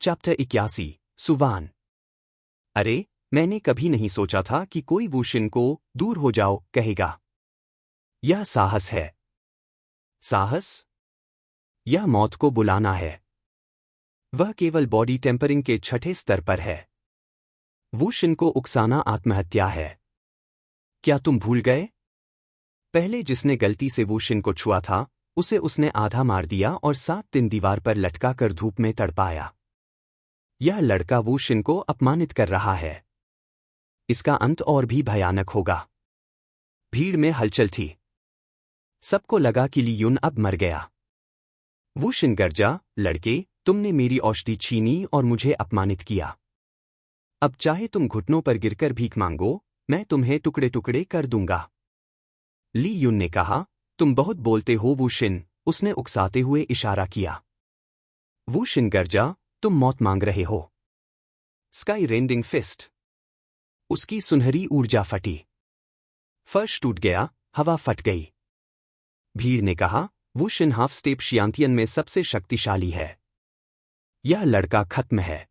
Chapter 81 सुवान। अरे, मैंने कभी नहीं सोचा था कि कोई वुशिन को दूर हो जाओ कहेगा। यह साहस है। साहस? यह मौत को बुलाना है। वह केवल बॉडी टेम्परिंग के छठे स्तर पर है। वुशिन को उकसाना आत्महत्या है। क्या तुम भूल गए? पहले जिसने गलती से वुशिन को छुआ था, उसे उसने आधा मार दिया और 7 दिन दीवार पर लटका कर धूप में तड़पाया। यह लड़का वुशिन को अपमानित कर रहा है। इसका अंत और भी भयानक होगा। भीड़ में हलचल थी। सबको लगा कि ली युन अब मर गया। वुशिन गरजा, लड़के, तुमने मेरी औषधि छीनी और मुझे अपमानित किया। अब चाहे तुम घुटनों पर गिरकर भीख मांगो, मैं तुम्हें टुकड़े टुकड़े कर दूंगा। ली युन ने कहा, तुम बहुत बोलते हो वुशिन, उसने उकसाते हुए इशारा किया। वुशिन गरजा, तुम मौत मांग रहे हो। Sky rending fist. उसकी सुनहरी ऊर्जा फटी। फर्श टूट गया, हवा फट गई। भीड़ ने कहा, वुशिन हाफ स्टेप शियांतियन में सबसे शक्तिशाली है। यह लड़का खत्म है।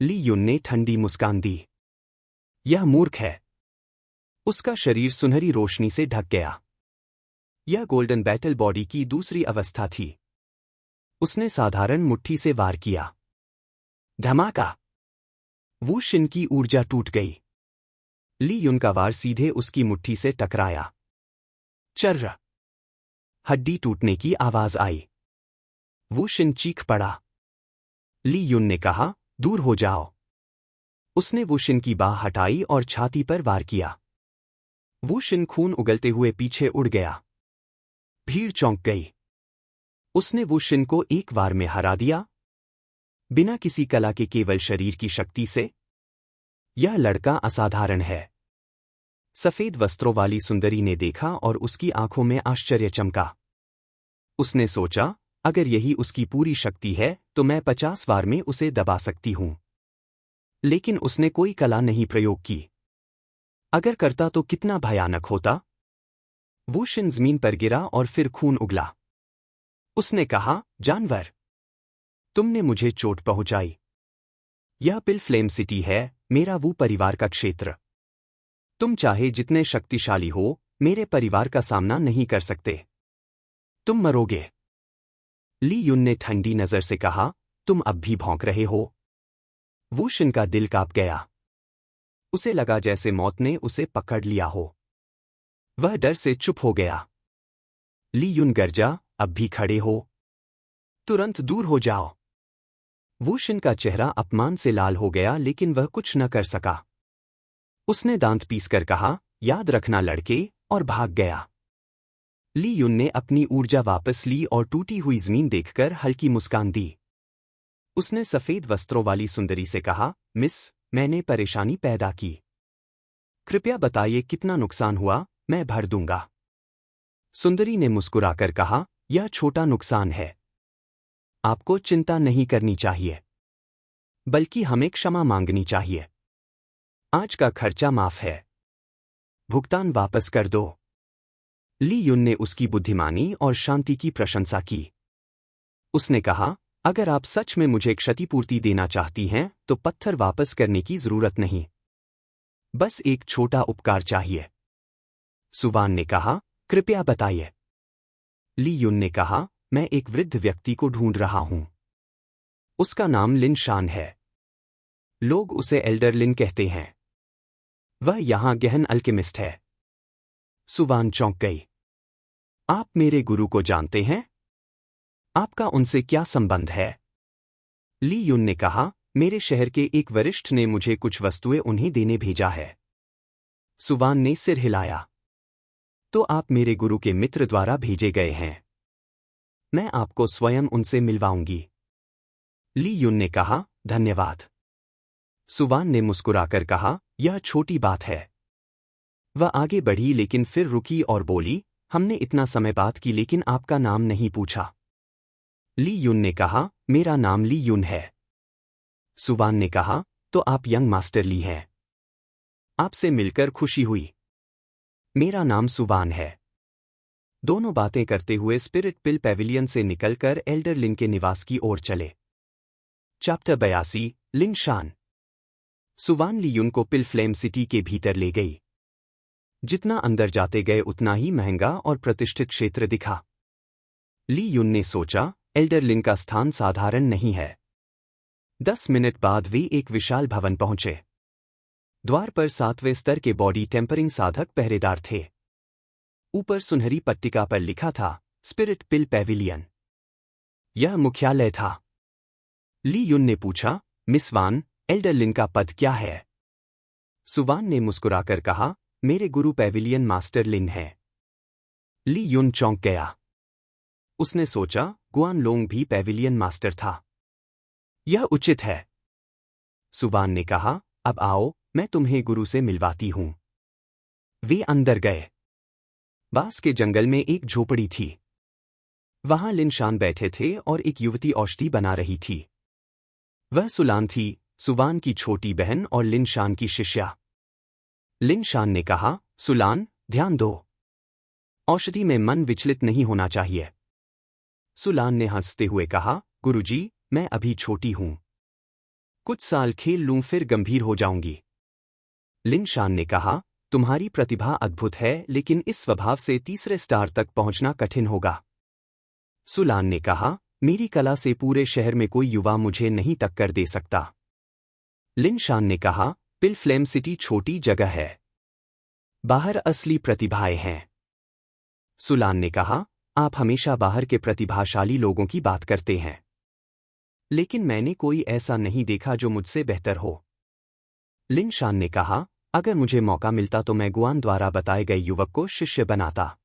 ली युन ने ठंडी मुस्कान दी। यह मूर्ख है। उसका शरीर सुनहरी रोशनी से ढक गया। यह गोल्डन बैटल बॉडी की दूसरी अवस्था थी। उसने साधारण मुट्ठी से वार किया। धमाका! वुशिन की ऊर्जा टूट गई। ली युन का वार सीधे उसकी मुट्ठी से टकराया। चर्र! हड्डी टूटने की आवाज आई। वुशिन चीख पड़ा। ली युन ने कहा, दूर हो जाओ। उसने वुशिन की बाह हटाई और छाती पर वार किया। वुशिन खून उगलते हुए पीछे उड़ गया। भीड़ चौंक गई। उसने वुशिन को एक वार में हरा दिया, बिना किसी कला के केवल शरीर की शक्ति से। यह लड़का असाधारण है। सफेद वस्त्रों वाली सुंदरी ने देखा और उसकी आंखों में आश्चर्य चमका। उसने सोचा, अगर यही उसकी पूरी शक्ति है तो मैं 50 वार में उसे दबा सकती हूं। लेकिन उसने कोई कला नहीं प्रयोग की। अगर करता तो कितना भयानक होता। वुशिन जमीन पर गिरा और फिर खून उगला। उसने कहा, जानवर, तुमने मुझे चोट पहुंचाई। यह पिल फ्लेम सिटी है, मेरा वो परिवार का क्षेत्र। तुम चाहे जितने शक्तिशाली हो, मेरे परिवार का सामना नहीं कर सकते। तुम मरोगे। ली युन ने ठंडी नजर से कहा, तुम अब भी भौंक रहे हो। वुशिन का दिल कांप गया। उसे लगा जैसे मौत ने उसे पकड़ लिया हो। वह डर से चुप हो गया। ली युन गरजा, अब भी खड़े हो। तुरंत दूर हो जाओ। वुशिन का चेहरा अपमान से लाल हो गया, लेकिन वह कुछ न कर सका। उसने दांत पीसकर कहा, याद रखना लड़के, और भाग गया। ली युन ने अपनी ऊर्जा वापस ली और टूटी हुई जमीन देखकर हल्की मुस्कान दी। उसने सफेद वस्त्रों वाली सुंदरी से कहा, मिस, मैंने परेशानी पैदा की। कृपया बताइए कितना नुकसान हुआ, मैं भर दूंगा। सुंदरी ने मुस्कुराकर कहा, यह छोटा नुकसान है। आपको चिंता नहीं करनी चाहिए, बल्कि हमें क्षमा मांगनी चाहिए। आज का खर्चा माफ है। भुगतान वापस कर दो। ली युन ने उसकी बुद्धिमानी और शांति की प्रशंसा की। उसने कहा, अगर आप सच में मुझे क्षतिपूर्ति देना चाहती हैं तो पत्थर वापस करने की जरूरत नहीं। बस एक छोटा उपकार चाहिए। सुवान ने कहा, कृपया बताइए। ली युन ने कहा, मैं एक वृद्ध व्यक्ति को ढूंढ रहा हूं। उसका नाम लिन शान है। लोग उसे एल्डर लिन कहते हैं। वह यहां गहन अल्केमिस्ट है। सुवान चौंक गई। आप मेरे गुरु को जानते हैं? आपका उनसे क्या संबंध है? ली युन ने कहा, मेरे शहर के एक वरिष्ठ ने मुझे कुछ वस्तुएं उन्हें देने भेजा है। सुवान ने सिर हिलाया। तो आप मेरे गुरु के मित्र द्वारा भेजे गए हैं। मैं आपको स्वयं उनसे मिलवाऊंगी। ली युन ने कहा, धन्यवाद। सुवान ने मुस्कुराकर कहा, यह छोटी बात है। वह आगे बढ़ी लेकिन फिर रुकी और बोली, हमने इतना समय बात की लेकिन आपका नाम नहीं पूछा। ली युन ने कहा, मेरा नाम ली युन है। सुवान ने कहा, तो आप यंग मास्टर ली हैं। आपसे मिलकर खुशी हुई। मेरा नाम सुवान है। दोनों बातें करते हुए स्पिरिट पिल पैविलियन से निकलकर एल्डर लिन के निवास की ओर चले। चैप्टर 82 लिनशान। सुवान ली युन को पिल फ्लेम सिटी के भीतर ले गई। जितना अंदर जाते गए उतना ही महंगा और प्रतिष्ठित क्षेत्र दिखा। ली युन ने सोचा, एल्डर लिन का स्थान साधारण नहीं है। 10 मिनट बाद वे एक विशाल भवन पहुंचे। द्वार पर 7वें स्तर के बॉडी टेम्परिंग साधक पहरेदार थे। ऊपर सुनहरी पट्टिका पर लिखा था, स्पिरिट पिल पैविलियन। यह मुख्यालय था। ली युन ने पूछा, मिस वान, एल्डर लिन का पद क्या है? सुवान ने मुस्कुराकर कहा, मेरे गुरु पैविलियन मास्टर लिन है। ली युन चौंक गया। उसने सोचा, गुआन लोंग भी पैविलियन मास्टर था। यह उचित है। सुवान ने कहा, अब आओ, मैं तुम्हें गुरु से मिलवाती हूं। वे अंदर गए। बांस के जंगल में एक झोपड़ी थी। वहां लिनशान बैठे थे और एक युवती औषधि बना रही थी। वह सुलान थी, सुवान की छोटी बहन और लिनशान की शिष्या। लिनशान ने कहा, सुलान, ध्यान दो। औषधि में मन विचलित नहीं होना चाहिए। सुलान ने हंसते हुए कहा, गुरुजी, मैं अभी छोटी हूं। कुछ साल खेल लूं फिर गंभीर हो जाऊंगी। लिनशान ने कहा, तुम्हारी प्रतिभा अद्भुत है लेकिन इस स्वभाव से तीसरे स्टार तक पहुंचना कठिन होगा। सुलान ने कहा, मेरी कला से पूरे शहर में कोई युवा मुझे नहीं टक्कर दे सकता। लिनशान ने कहा, पिल फ्लेम सिटी छोटी जगह है। बाहर असली प्रतिभाएं हैं। सुलान ने कहा, आप हमेशा बाहर के प्रतिभाशाली लोगों की बात करते हैं। लेकिन मैंने कोई ऐसा नहीं देखा जो मुझसे बेहतर हो। लिनशान ने कहा, अगर मुझे मौका मिलता तो मैं गुआन द्वारा बताए गए युवक को शिष्य बनाता।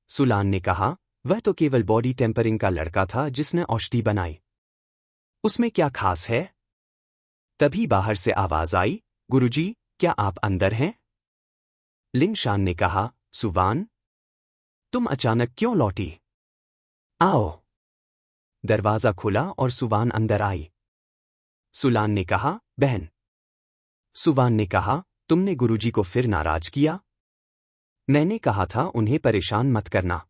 सुलान ने कहा, वह तो केवल बॉडी टेम्परिंग का लड़का था जिसने औषधि बनाई। उसमें क्या खास है? तभी बाहर से आवाज आई, गुरुजी, क्या आप अंदर हैं? लिनशान ने कहा, सुवान, तुम अचानक क्यों लौटी? आओ। दरवाजा खुला और सुवान अंदर आई। सुलान ने कहा, बहन। सुवान ने कहा, तुमने गुरुजी को फिर नाराज किया? मैंने कहा था उन्हें परेशान मत करना।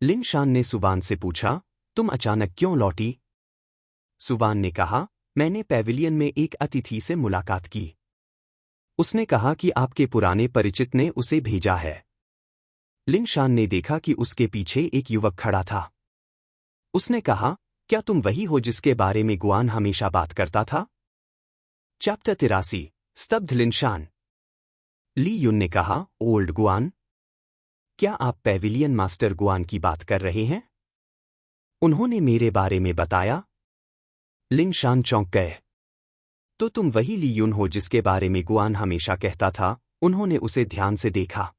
लिनशान ने सुवान से पूछा, तुम अचानक क्यों लौटी? सुवान ने कहा, मैंने पैविलियन में एक अतिथि से मुलाकात की। उसने कहा कि आपके पुराने परिचित ने उसे भेजा है। लिनशान ने देखा कि उसके पीछे एक युवक खड़ा था। उसने कहा, क्या तुम वही हो जिसके बारे में गुआन हमेशा बात करता था? चैप्टर 83 स्तब्ध लिनशान। ली युन ने कहा, ओल्ड गुआन, क्या आप पैविलियन मास्टर गुआन की बात कर रहे हैं? उन्होंने मेरे बारे में बताया। लिनशान चौंक गए। तो तुम वही ली युन हो जिसके बारे में गुआन हमेशा कहता था। उन्होंने उसे ध्यान से देखा।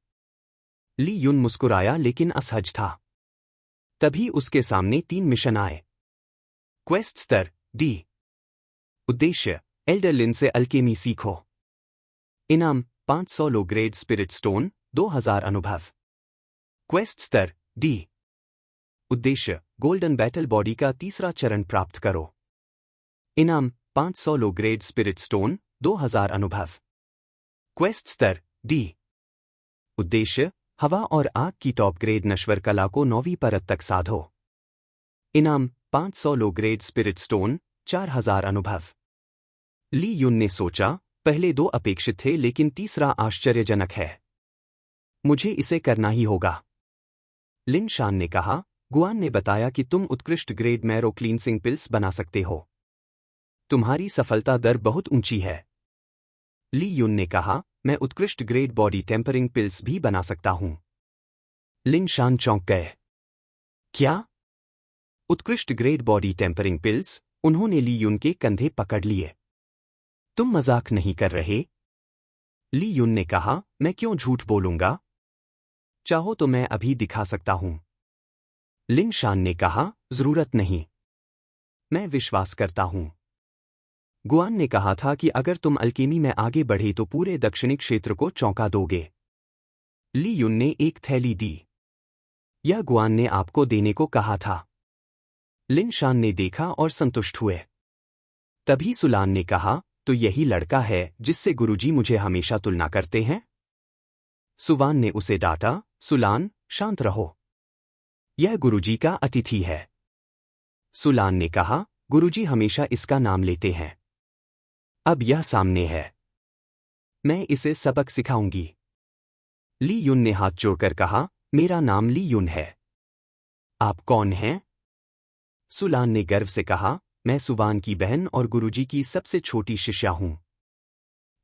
ली युन मुस्कुराया लेकिन असहज था। तभी उसके सामने 3 मिशन आए। क्वेस्ट स्तर डी। उद्देश्य, एल्डर लिन से अल्केमी सीखो। इनाम, 500 लो ग्रेड स्पिरिट स्टोन, 2000 अनुभव। क्वेस्ट स्तर डी। उद्देश्य, गोल्डन बैटल बॉडी का तीसरा चरण प्राप्त करो। इनाम, 500 लो ग्रेड स्पिरिट स्टोन, 2000 अनुभव। क्वेस्ट स्तर डी। उद्देश्य, हवा और आग की टॉप ग्रेड नश्वर कला को 9वीं परत तक साधो। इनाम, 500 लो ग्रेड स्पिरिट स्टोन, 4000 अनुभव। ली युन ने सोचा, पहले 2 अपेक्षित थे लेकिन तीसरा आश्चर्यजनक है। मुझे इसे करना ही होगा। लिनशान ने कहा, गुआन ने बताया कि तुम उत्कृष्ट ग्रेड मैरो क्लींसिंग पिल्स बना सकते हो। तुम्हारी सफलता दर बहुत ऊंची है। ली युन ने कहा, मैं उत्कृष्ट ग्रेड बॉडी टेम्परिंग पिल्स भी बना सकता हूं। लिनशान चौंक गए। क्या? उत्कृष्ट ग्रेड बॉडी टेम्परिंग पिल्स? उन्होंने ली युन के कंधे पकड़ लिए। तुम मजाक नहीं कर रहे? ली युन ने कहा, मैं क्यों झूठ बोलूंगा? चाहो तो मैं अभी दिखा सकता हूं। लिनशान ने कहा, जरूरत नहीं। मैं विश्वास करता हूं। गुआन ने कहा था कि अगर तुम अल्केमी में आगे बढ़े तो पूरे दक्षिणी क्षेत्र को चौंका दोगे। ली युन ने एक थैली दी। यह गुआन ने आपको देने को कहा था। लिनशान ने देखा और संतुष्ट हुए। तभी सुलान ने कहा, तो यही लड़का है जिससे गुरुजी मुझे हमेशा तुलना करते हैं? सुवान ने उसे डांटा, सुलान, शांत रहो। यह गुरुजी का अतिथि है। सुलान ने कहा, गुरुजी हमेशा इसका नाम लेते हैं। अब यह सामने है। मैं इसे सबक सिखाऊंगी। ली युन ने हाथ जोड़कर कहा, मेरा नाम ली युन है। आप कौन हैं? सुलान ने गर्व से कहा, मैं सुवान की बहन और गुरुजी की सबसे छोटी शिष्या हूं।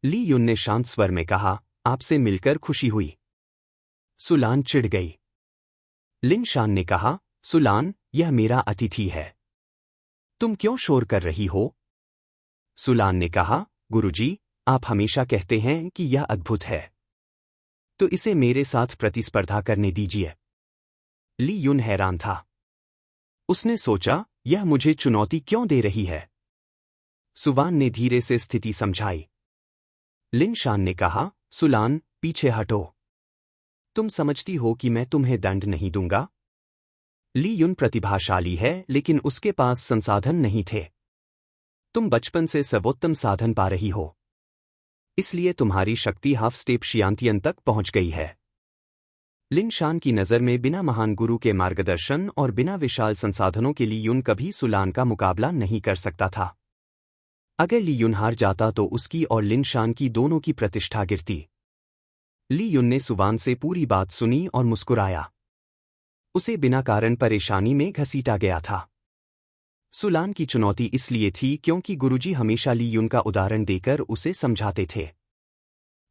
ली युन ने शांत स्वर में कहा, आपसे मिलकर खुशी हुई। सुलान चिढ़ गई। लिन शान ने कहा, सुलान, यह मेरा अतिथि है। तुम क्यों शोर कर रही हो? सुलान ने कहा, गुरुजी, आप हमेशा कहते हैं कि यह अद्भुत है, तो इसे मेरे साथ प्रतिस्पर्धा करने दीजिए। ली युन हैरान था। उसने सोचा, यह मुझे चुनौती क्यों दे रही है? सुवान ने धीरे से स्थिति समझाई। लिन शान ने कहा, सुलान, पीछे हटो। तुम समझती हो कि मैं तुम्हें दंड नहीं दूंगा? ली युन प्रतिभाशाली है, लेकिन उसके पास संसाधन नहीं थे। तुम बचपन से सर्वोत्तम साधन पा रही हो, इसलिए तुम्हारी शक्ति हाफ स्टेप शियांतियन तक पहुंच गई है। लिन शान की नज़र में बिना महान गुरु के मार्गदर्शन और बिना विशाल संसाधनों के ली युन कभी सुलान का मुकाबला नहीं कर सकता था। अगर ली युन हार जाता तो उसकी और लिन शान की दोनों की प्रतिष्ठा गिरती। ली युन ने सुवान से पूरी बात सुनी और मुस्कुराया। उसे बिना कारण परेशानी में घसीटा गया था। सुलान की चुनौती इसलिए थी क्योंकि गुरुजी हमेशा ली युन का उदाहरण देकर उसे समझाते थे।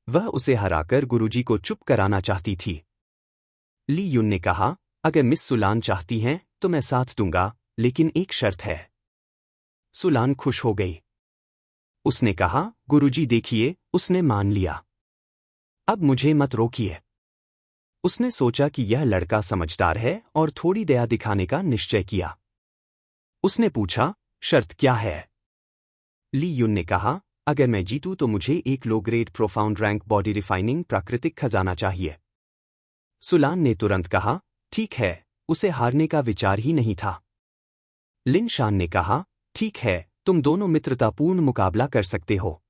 वह उसे हराकर गुरुजी को चुप कराना चाहती थी। ली युन ने कहा, अगर मिस सुलान चाहती हैं तो मैं साथ दूंगा, लेकिन एक शर्त है। सुलान खुश हो गई। उसने कहा, गुरुजी देखिए, उसने मान लिया। अब मुझे मत रोकिए। उसने सोचा कि यह लड़का समझदार है और थोड़ी दया दिखाने का निश्चय किया। उसने पूछा, शर्त क्या है? ली युन ने कहा, अगर मैं जीतूं तो मुझे एक low grade profound rank body refining प्राकृतिक खजाना चाहिए। सुलान ने तुरंत कहा, ठीक है, उसे हारने का विचार ही नहीं था। लिन शान ने कहा, ठीक है, तुम दोनों मित्रतापूर्ण मुकाबला कर सकते हो।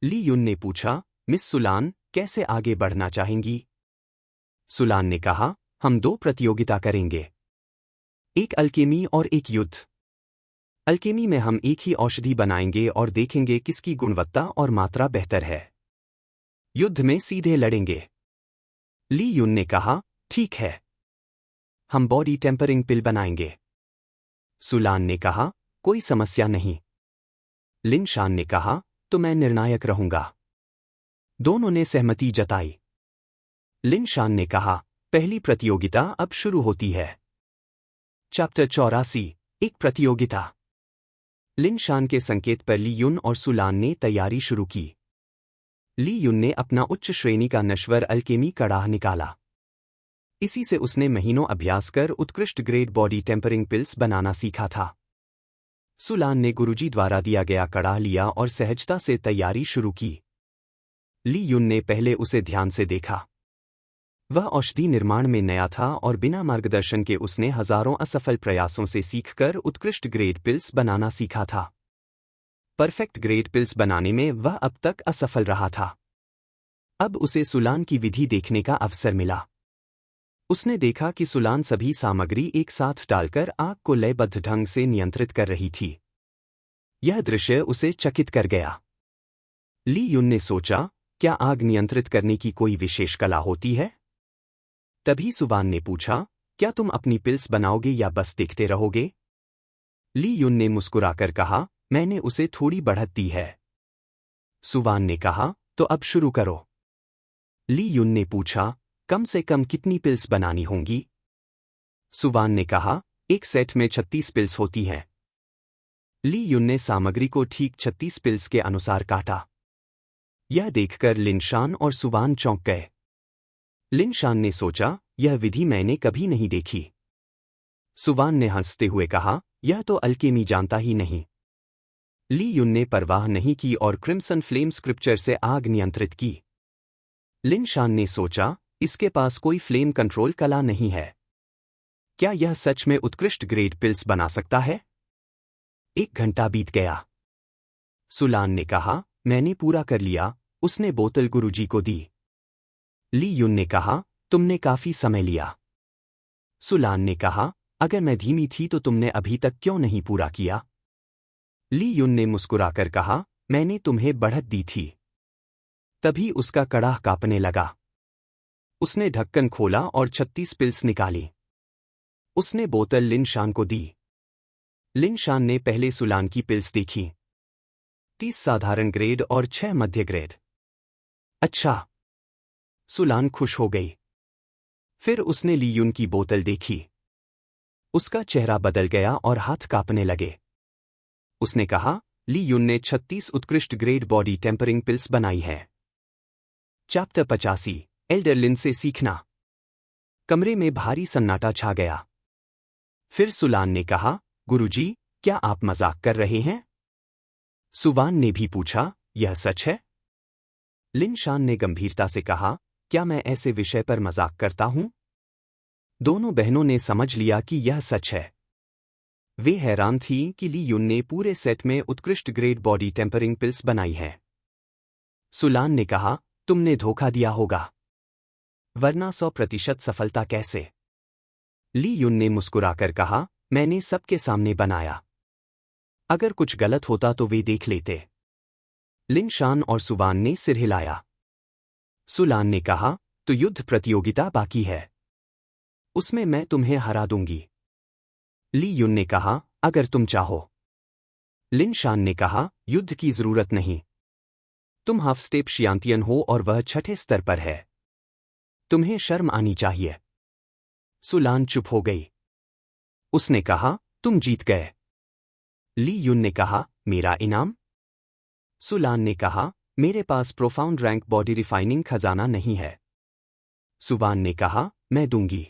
ली युन ने पूछा, मिस सुलान, कैसे आगे बढ़ना चाहेंगी? सुलान ने कहा, हम 2 प्रतियोगिता करेंगे, एक अल्केमी और एक युद्ध। अल्केमी में हम एक ही औषधि बनाएंगे और देखेंगे किसकी गुणवत्ता और मात्रा बेहतर है। युद्ध में सीधे लड़ेंगे। ली युन ने कहा, ठीक है, हम बॉडी टेम्परिंग पिल बनाएंगे। सुलान ने कहा, कोई समस्या नहीं। लिन शान ने कहा, तो मैं निर्णायक रहूंगा। दोनों ने सहमति जताई। लिन शान ने कहा, पहली प्रतियोगिता अब शुरू होती है। चैप्टर 84, एक प्रतियोगिता। लिन शान के संकेत पर ली युन और सुलान ने तैयारी शुरू की। ली युन ने अपना उच्च श्रेणी का नश्वर अल्केमी कड़ाह निकाला। इसी से उसने महीनों अभ्यास कर उत्कृष्ट ग्रेड बॉडी टेम्परिंग पिल्स बनाना सीखा था। सुलान ने गुरुजी द्वारा दिया गया कड़ाह लिया और सहजता से तैयारी शुरू की। ली युन ने पहले उसे ध्यान से देखा। वह औषधि निर्माण में नया था और बिना मार्गदर्शन के उसने हजारों असफल प्रयासों से सीखकर उत्कृष्ट ग्रेड पिल्स बनाना सीखा था। परफेक्ट ग्रेड पिल्स बनाने में वह अब तक असफल रहा था। अब उसे सुलान की विधि देखने का अवसर मिला। उसने देखा कि सुलान सभी सामग्री एक साथ डालकर आग को लयबद्ध ढंग से नियंत्रित कर रही थी। यह दृश्य उसे चकित कर गया। ली युन ने सोचा, क्या आग नियंत्रित करने की कोई विशेष कला होती है? तभी सुवान ने पूछा, क्या तुम अपनी पिल्स बनाओगे या बस देखते रहोगे? ली युन ने मुस्कुराकर कहा, मैंने उसे थोड़ी बढ़त दी है। सुवान ने कहा, तो अब शुरू करो। ली युन ने पूछा, कम से कम कितनी पिल्स बनानी होंगी? सुवान ने कहा, एक सेट में 36 पिल्स होती हैं। ली युन ने सामग्री को ठीक 36 पिल्स के अनुसार काटा। यह देखकर लिन शान और सुवान चौंक गए। लिन शान ने सोचा, यह विधि मैंने कभी नहीं देखी। सुवान ने हंसते हुए कहा, यह तो अल्केमी जानता ही नहीं। ली युन ने परवाह नहीं की और क्रिम्सन फ्लेम स्क्रिप्चर से आग नियंत्रित की। लिन शान ने सोचा, इसके पास कोई फ्लेम कंट्रोल कला नहीं है। क्या यह सच में उत्कृष्ट ग्रेड पिल्स बना सकता है? 1 घंटा बीत गया। सुलान ने कहा, मैंने पूरा कर लिया। उसने बोतल गुरुजी को दी। ली युन ने कहा, तुमने काफी समय लिया। सुलान ने कहा, अगर मैं धीमी थी तो तुमने अभी तक क्यों नहीं पूरा किया? ली युन ने मुस्कुराकर कहा, मैंने तुम्हें बढ़त दी थी। तभी उसका कड़ाह कांपने लगा। उसने ढक्कन खोला और 36 पिल्स निकाली। उसने बोतल लिन शान को दी। लिन शान ने पहले सुलान की पिल्स देखी। 30 साधारण ग्रेड और 6 मध्य ग्रेड। अच्छा। सुलान खुश हो गई। फिर उसने ली युन की बोतल देखी। उसका चेहरा बदल गया और हाथ कांपने लगे। उसने कहा, ली युन ने 36 उत्कृष्ट ग्रेड बॉडी टेम्परिंग पिल्स बनाई है। चैप्टर 85 एल्डर लिन से सीखना। कमरे में भारी सन्नाटा छा गया। फिर सुलान ने कहा, गुरुजी, क्या आप मजाक कर रहे हैं? सुवान ने भी पूछा, यह सच है? लिन शान ने गंभीरता से कहा, क्या मैं ऐसे विषय पर मजाक करता हूं? दोनों बहनों ने समझ लिया कि यह सच है। वे हैरान थीं कि ली युन ने पूरे सेट में उत्कृष्ट ग्रेड बॉडी टेम्परिंग पिल्स बनाई है। सुलान ने कहा, तुमने धोखा दिया होगा। वरना 100% सफलता कैसे? ली युन ने मुस्कुराकर कहा, मैंने सबके सामने बनाया। अगर कुछ गलत होता तो वे देख लेते। लिन शान और सुवान ने सिर हिलाया। सुलान ने कहा, तो युद्ध प्रतियोगिता बाकी है। उसमें मैं तुम्हें हरा दूंगी। ली युन ने कहा, अगर तुम चाहो। लिन शान ने कहा, युद्ध की जरूरत नहीं। तुम हाफ स्टेप शियांतियन हो और वह 6ठे स्तर पर है। तुम्हें शर्म आनी चाहिए। सुलान चुप हो गई। उसने कहा, तुम जीत गए। ली युन ने कहा, मेरा इनाम? सुलान ने कहा, मेरे पास प्रोफाउंड रैंक बॉडी रिफाइनिंग खजाना नहीं है। सुवान ने कहा, मैं दूंगी।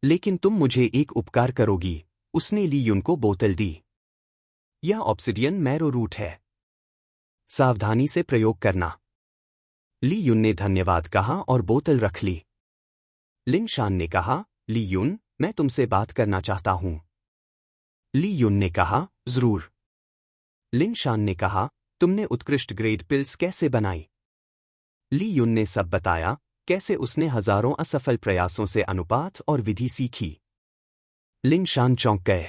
लेकिन तुम मुझे एक उपकार करोगी। उसने ली युन को बोतल दी। यह ऑब्सिडियन मैरो रूट है। सावधानी से प्रयोग करना। ली युन ने धन्यवाद कहा और बोतल रख ली। लिन शान ने कहा, ली युन, मैं तुमसे बात करना चाहता हूं। ली युन ने कहा, जरूर। लिन शान ने कहा, तुमने उत्कृष्ट ग्रेड पिल्स कैसे बनाई? ली युन ने सब बताया, कैसे उसने हजारों असफल प्रयासों से अनुपात और विधि सीखी। लिन शान चौंक गए।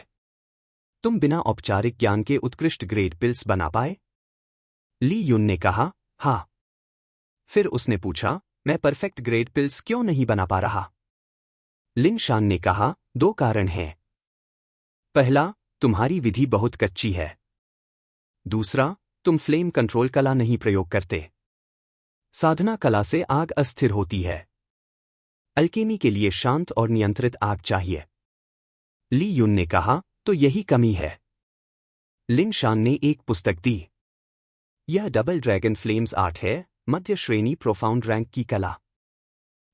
तुम बिना औपचारिक ज्ञान के उत्कृष्ट ग्रेड पिल्स बना पाए? ली युन ने कहा, हाँ। फिर उसने पूछा, मैं परफेक्ट ग्रेड पिल्स क्यों नहीं बना पा रहा? लिन शान ने कहा, 2 कारण हैं। पहला, तुम्हारी विधि बहुत कच्ची है। दूसरा, तुम फ्लेम कंट्रोल कला नहीं प्रयोग करते। साधना कला से आग अस्थिर होती है। अल्केमी के लिए शांत और नियंत्रित आग चाहिए। ली युन ने कहा, तो यही कमी है। लिन शान ने एक पुस्तक दी। यह डबल ड्रैगन फ्लेम्स आर्ट है, मध्य श्रेणी प्रोफाउंड रैंक की कला।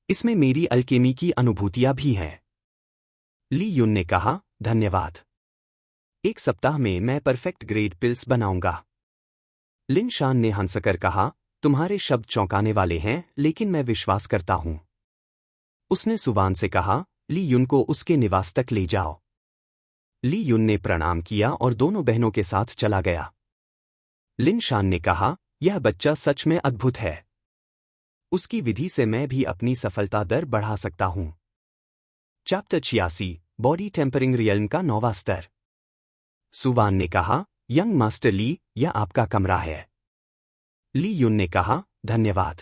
इसमें मेरी अल्केमी की अनुभूतियां भी हैं। ली युन ने कहा, धन्यवाद। 1 सप्ताह में मैं परफेक्ट ग्रेड पिल्स बनाऊंगा। लिन शान ने हंसकर कहा, तुम्हारे शब्द चौंकाने वाले हैं, लेकिन मैं विश्वास करता हूं। उसने सुवान से कहा, ली युन को उसके निवास तक ले जाओ। ली युन ने प्रणाम किया और दोनों बहनों के साथ चला गया। लिन शान ने कहा, यह बच्चा सच में अद्भुत है। उसकी विधि से मैं भी अपनी सफलता दर बढ़ा सकता हूं। चैप्टर 86 बॉडी टेम्परिंग रियल्म का 9वां स्तर। सुवान ने कहा, यंग मास्टर ली, यह आपका कमरा है। ली युन ने कहा, धन्यवाद।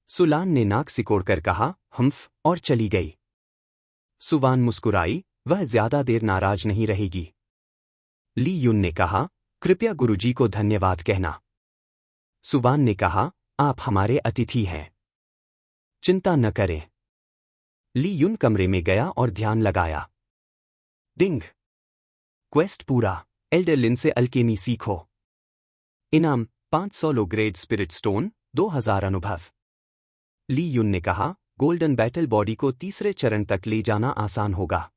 सुलान ने नाक सिकोड़कर कहा, हम्फ, और चली गई। सुवान मुस्कुराई, वह ज्यादा देर नाराज नहीं रहेगी। ली युन ने कहा, कृपया गुरुजी को धन्यवाद कहना। सुवान ने कहा, आप हमारे अतिथि हैं। चिंता न करें। ली युन कमरे में गया और ध्यान लगाया। डिंग। क्वेस्ट पूरा। एल्डर लिन से अल्केमी सीखो। इनाम 500 लो ग्रेड स्पिरिट स्टोन, 2000 अनुभव। ली युन ने कहा, गोल्डन बैटल बॉडी को तीसरे चरण तक ले जाना आसान होगा।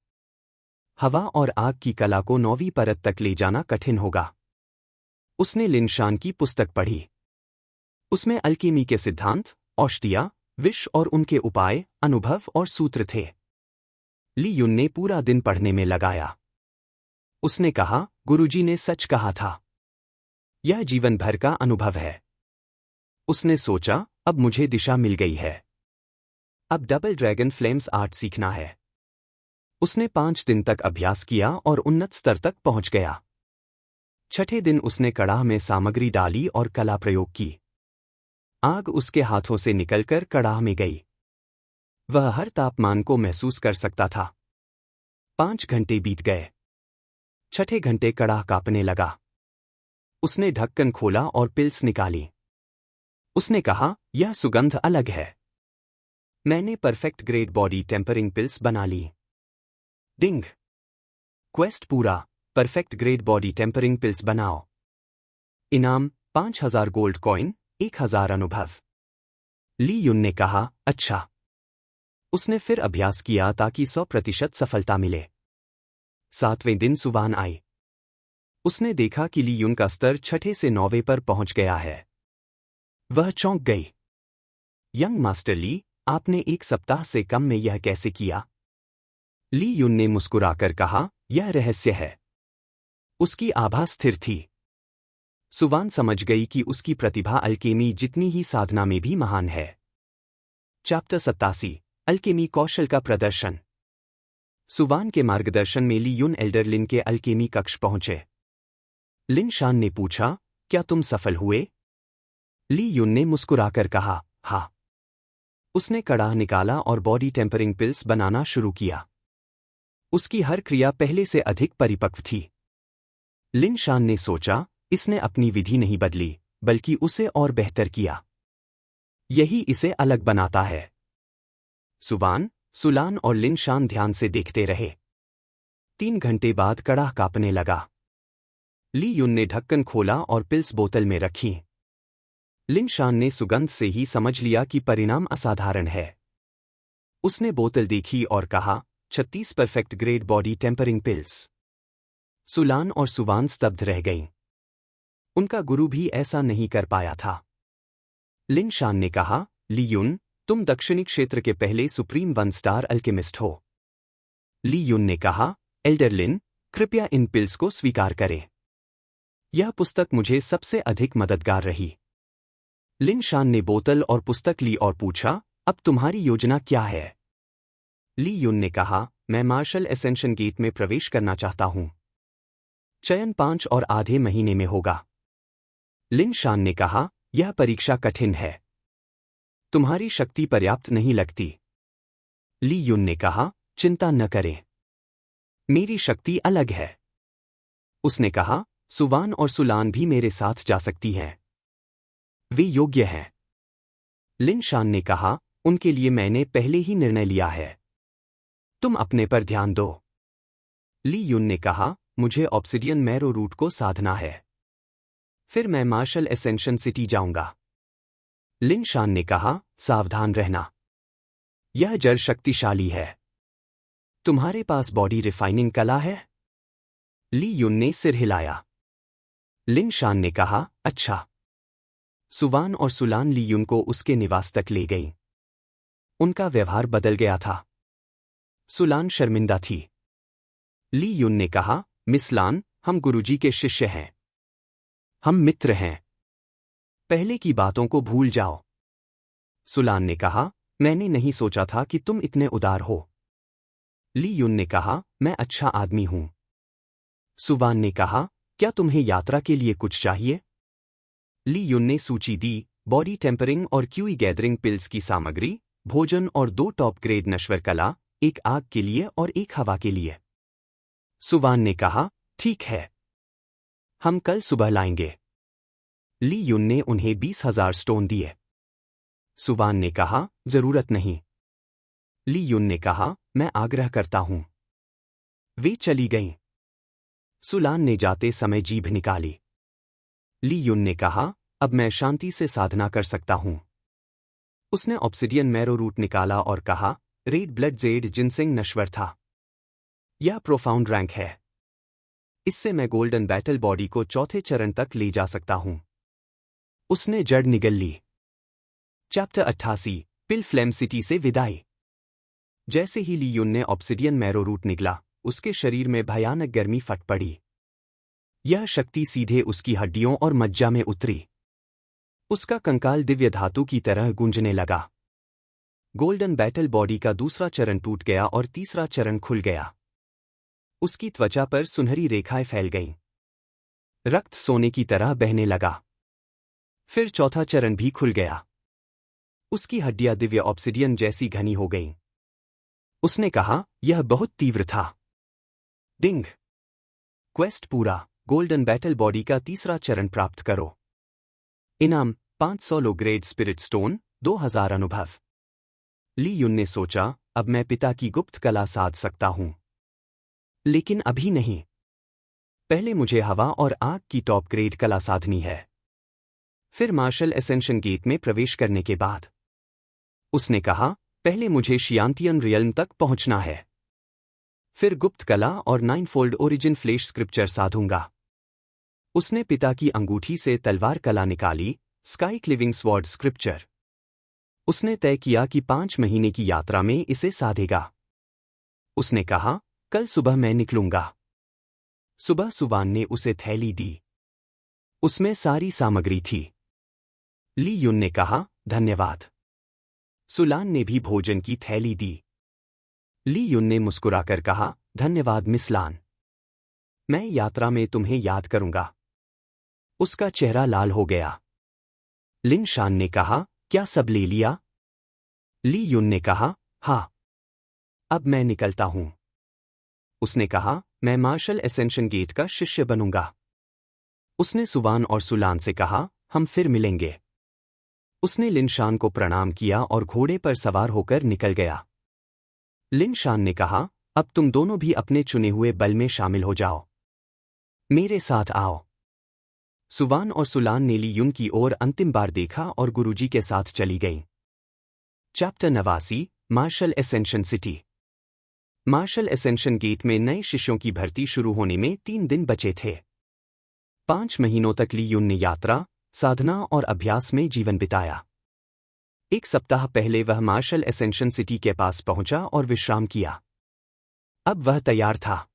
हवा और आग की कला को 9वीं परत तक ले जाना कठिन होगा। उसने लिन शान की पुस्तक पढ़ी। उसमें अल्केमी के सिद्धांत, औषधियां, विष और उनके उपाय, अनुभव और सूत्र थे। ली युन ने पूरा दिन पढ़ने में लगाया। उसने कहा, गुरुजी ने सच कहा था। यह जीवन भर का अनुभव है। उसने सोचा, अब मुझे दिशा मिल गई है। अब डबल ड्रैगन फ्लेम्स आर्ट सीखना है। उसने 5 दिन तक अभ्यास किया और उन्नत स्तर तक पहुंच गया। छठे दिन उसने कड़ाह में सामग्री डाली और कला प्रयोग की। आग उसके हाथों से निकलकर कड़ाह में गई। वह हर तापमान को महसूस कर सकता था। 5 घंटे बीत गए। छठे घंटे कड़ाह कांपने लगा। उसने ढक्कन खोला और पिल्स निकाली। उसने कहा, यह सुगंध अलग है। मैंने perfect grade body tempering pills बना ली। डिंग। क्वेस्ट पूरा। Perfect grade body tempering pills बनाओ। इनाम 5000 गोल्ड कॉइन, 1000 अनुभव। ली युन ने कहा, अच्छा। उसने फिर अभ्यास किया ताकि 100% सफलता मिले। 7वें दिन सुवान आई। उसने देखा कि ली युन का स्तर 6 से 9 पर पहुंच गया है। वह चौंक गई। यंग मास्टर ली, आपने 1 सप्ताह से कम में यह कैसे किया? ली युन ने मुस्कुराकर कहा, यह रहस्य है। उसकी आभा स्थिर थी। सुवान समझ गई कि उसकी प्रतिभा अल्केमी जितनी ही साधना में भी महान है। चैप्टर 87 अल्केमी कौशल का प्रदर्शन। सुवान के मार्गदर्शन में ली युन एल्डर लिन के अल्केमी कक्ष पहुंचे। लिन शान ने पूछा, क्या तुम सफल हुए? ली युन ने मुस्कुराकर कहा, हाँ। उसने कड़ाह निकाला और बॉडी टेम्परिंग पिल्स बनाना शुरू किया। उसकी हर क्रिया पहले से अधिक परिपक्व थी। लिन शान ने सोचा, इसने अपनी विधि नहीं बदली, बल्कि उसे और बेहतर किया। यही इसे अलग बनाता है। सुवान, सुलान और लिन शान ध्यान से देखते रहे। 3 घंटे बाद कड़ाह कांपने लगा। ली युन ने ढक्कन खोला और पिल्स बोतल में रखी। लिन शान ने सुगंध से ही समझ लिया कि परिणाम असाधारण है। उसने बोतल देखी और कहा, 36 perfect grade body tempering pills. Sulan और सुवान स्तब्ध रह गईं। उनका गुरु भी ऐसा नहीं कर पाया था। लिन शान ने कहा, ली युन, तुम दक्षिणी क्षेत्र के पहले सुप्रीम 1 स्टार अल्केमिस्ट हो। ली युन ने कहा, एल्डर लिन, कृपया इन पिल्स को स्वीकार करें। यह पुस्तक मुझे सबसे अधिक मददगार रही। लिन शान ने बोतल और पुस्तक ली और पूछा, अब तुम्हारी योजना क्या है? ली युन ने कहा, मैं मार्शल एसेंशन गेट में प्रवेश करना चाहता हूं। चयन 5 और आधे महीने में होगा। लिन शान ने कहा, यह परीक्षा कठिन है। तुम्हारी शक्ति पर्याप्त नहीं लगती। ली युन ने कहा, चिंता न करें। मेरी शक्ति अलग है। उसने कहा, सुवान और सुलान भी मेरे साथ जा सकती हैं। वे योग्य हैं। लिन शान ने कहा, उनके लिए मैंने पहले ही निर्णय लिया है। तुम अपने पर ध्यान दो। ली युन ने कहा, मुझे ऑब्सिडियन मैरो रूट को साधना है। फिर मैं मार्शल एसेंशन सिटी जाऊंगा। लिन शान ने कहा, सावधान रहना। यह जड़ शक्तिशाली है। तुम्हारे पास बॉडी रिफाइनिंग कला है? ली युन ने सिर हिलाया। लिन शान ने कहा, अच्छा। सुवान और सुलान ली युन को उसके निवास तक ले गईं। उनका व्यवहार बदल गया था। सुलान शर्मिंदा थी। ली युन ने कहा, मिस लान, हम गुरुजी के शिष्य हैं। हम मित्र हैं। पहले की बातों को भूल जाओ। सुलान ने कहा, मैंने नहीं सोचा था कि तुम इतने उदार हो। ली युन ने कहा, मैं अच्छा आदमी हूं। सुवान ने कहा, क्या तुम्हें यात्रा के लिए कुछ चाहिए? ली युन ने सूची दी, बॉडी टेम्परिंग और क्यूई गैदरिंग पिल्स की सामग्री, भोजन और 2 टॉप ग्रेड नश्वर कला, 1 आग के लिए और 1 हवा के लिए। सुवान ने कहा, ठीक है। हम कल सुबह लाएंगे। ली युन ने उन्हें 20,000 स्टोन दिए। सुवान ने कहा, जरूरत नहीं। ली युन ने कहा, मैं आग्रह करता हूं। वे चली गईं। सुलान ने जाते समय जीभ निकाली। ली युन ने कहा, अब मैं शांति से साधना कर सकता हूं। उसने ऑब्सिडियन मैरो रूट निकाला और कहा, रेड ब्लड जेड जिनसिंग नश्वर था। यह प्रोफाउंड रैंक है। इससे मैं गोल्डन बैटल बॉडी को 4थे चरण तक ले जा सकता हूं। उसने जड़ निगल ली। चैप्टर 88 पिल फ्लेम सिटी से विदाई। जैसे ही ली युन ने ऑब्सिडियन मैरो रूट निगला, उसके शरीर में भयानक गर्मी फट पड़ी। यह शक्ति सीधे उसकी हड्डियों और मज्जा में उतरी। उसका कंकाल दिव्य धातु की तरह गूंजने लगा। गोल्डन बैटल बॉडी का दूसरा चरण टूट गया और तीसरा चरण खुल गया। उसकी त्वचा पर सुनहरी रेखाएं फैल गईं। रक्त सोने की तरह बहने लगा। फिर चौथा चरण भी खुल गया। उसकी हड्डियां दिव्य ऑब्सिडियन जैसी घनी हो गईं। उसने कहा, यह बहुत तीव्र था। डिंग। क्वेस्ट पूरा। गोल्डन बैटल बॉडी का तीसरा चरण प्राप्त करो। इनाम 500 लो ग्रेड स्पिरिट स्टोन, 2000 अनुभव। ली युन ने सोचा, अब मैं पिता की गुप्त कला साध सकता हूं। लेकिन अभी नहीं। पहले मुझे हवा और आग की टॉप ग्रेड कला साधनी है। फिर मार्शल एसेंशन गेट में प्रवेश करने के बाद उसने कहा, पहले मुझे शियांतियन रियल्म तक पहुंचना है। फिर गुप्त कला और नाइनफोल्ड ओरिजिन फ्लेश स्क्रिप्चर साधूंगा। उसने पिता की अंगूठी से तलवार कला निकाली, स्काई क्लिविंग स्वॉर्ड स्क्रिप्चर। उसने तय किया कि 5 महीने की यात्रा में इसे साधेगा। उसने कहा, कल सुबह मैं निकलूंगा। सुबह सुवान ने उसे थैली दी। उसमें सारी सामग्री थी। ली युन ने कहा, धन्यवाद। सुलान ने भी भोजन की थैली दी। ली युन ने मुस्कुराकर कहा, धन्यवाद मिस लान। मैं यात्रा में तुम्हें याद करूंगा। उसका चेहरा लाल हो गया। लिन शान ने कहा, क्या सब ले लिया? ली युन ने कहा, हाँ। अब मैं निकलता हूं। उसने कहा, मैं मार्शल एसेंशन गेट का शिष्य बनूंगा। उसने सुवान और सुलान से कहा, हम फिर मिलेंगे। उसने लिन शान को प्रणाम किया और घोड़े पर सवार होकर निकल गया। लिन शान ने कहा, अब तुम दोनों भी अपने चुने हुए बल में शामिल हो जाओ। मेरे साथ आओ। सुवान और सुलान ने ली युन की ओर अंतिम बार देखा और गुरुजी के साथ चली गईं। Chapter 89, martial ascension city. Martial ascension gate में नए शिष्यों की भर्ती शुरू होने में 3 दिन बचे थे। 5 महीनों तक ली युन ने यात्रा, साधना और अभ्यास में जीवन बिताया। 1 सप्ताह पहले वह मार्शल एसेंशन सिटी के पास पहुंचा और विश्राम किया। अब वह तैयार था।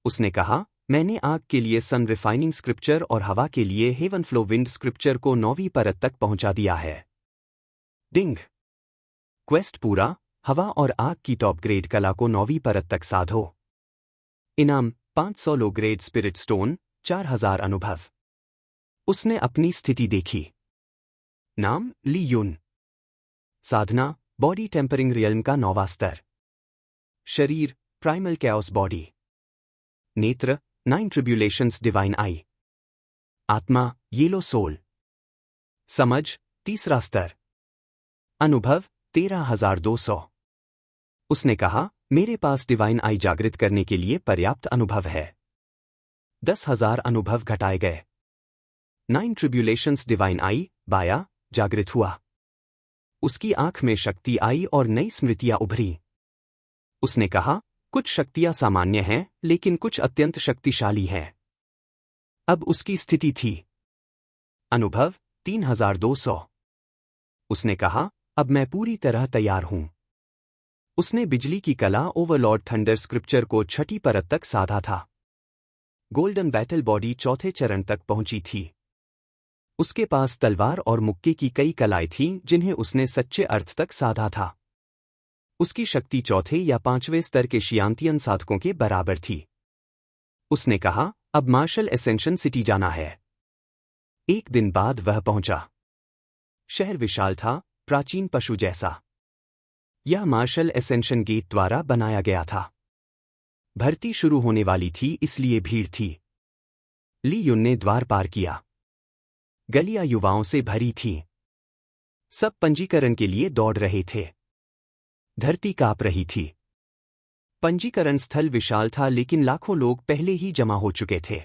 उसने कहा, मैंने आग के लिए सन रिफाइनिंग स्क्रिप्चर और हवा के लिए हेवन फ्लो विंड स्क्रिप्चर को 9वीं परत तक पहुंचा दिया है। डिंग। क्वेस्ट पूरा। हवा और आग की टॉप ग्रेड कला को 9वीं परत तक साधो। इनाम 500 लो ग्रेड स्पिरिट स्टोन, 4000 अनुभव। उसने अपनी स्थिति देखी। नाम ली युन। साधना बॉडी टेम्परिंग रियल्म का 9वां स्तर। शरीर प्राइमल कैओस बॉडी। नेत्र 9 ट्रिब्यूलेशंस डिवाइन आई। आत्मा येलो सोल। समझ 3रा स्तर। अनुभव 13200। उसने कहा, मेरे पास डिवाइन आई जागृत करने के लिए पर्याप्त अनुभव है। 10,000 अनुभव घटाए गए। 9 ट्रिब्यूलेशंस डिवाइन आई बाया जागृत हुआ। उसकी आंख में शक्ति आई और नई स्मृतियां उभरी। उसने कहा, कुछ शक्तियां सामान्य हैं, लेकिन कुछ अत्यंत शक्तिशाली हैं। अब उसकी स्थिति थी। अनुभव 3200। उसने कहा, अब मैं पूरी तरह तैयार हूं। उसने बिजली की कला ओवरलॉर्ड थंडर स्क्रिप्चर को 6ठी परत तक साधा था। गोल्डन बैटल बॉडी 4थे चरण तक पहुंची थी। उसके पास तलवार और मुक्के की कई कलाएं थीं जिन्हें उसने सच्चे अर्थ तक साधा था। उसकी शक्ति 4थे या 5वें स्तर के शियांतियन साधकों के बराबर थी। उसने कहा, अब मार्शल एसेंशन सिटी जाना है। 1 दिन बाद वह पहुंचा। शहर विशाल था, प्राचीन पशु जैसा। यह मार्शल एसेंशन गेट द्वारा बनाया गया था। भर्ती शुरू होने वाली थी, इसलिए भीड़ थी। ली युन ने द्वार पार किया। गलियां युवाओं से भरी थीं। सब पंजीकरण के लिए दौड़ रहे थे। धरती कांप रही थी। पंजीकरण स्थल विशाल था, लेकिन लाखों लोग पहले ही जमा हो चुके थे।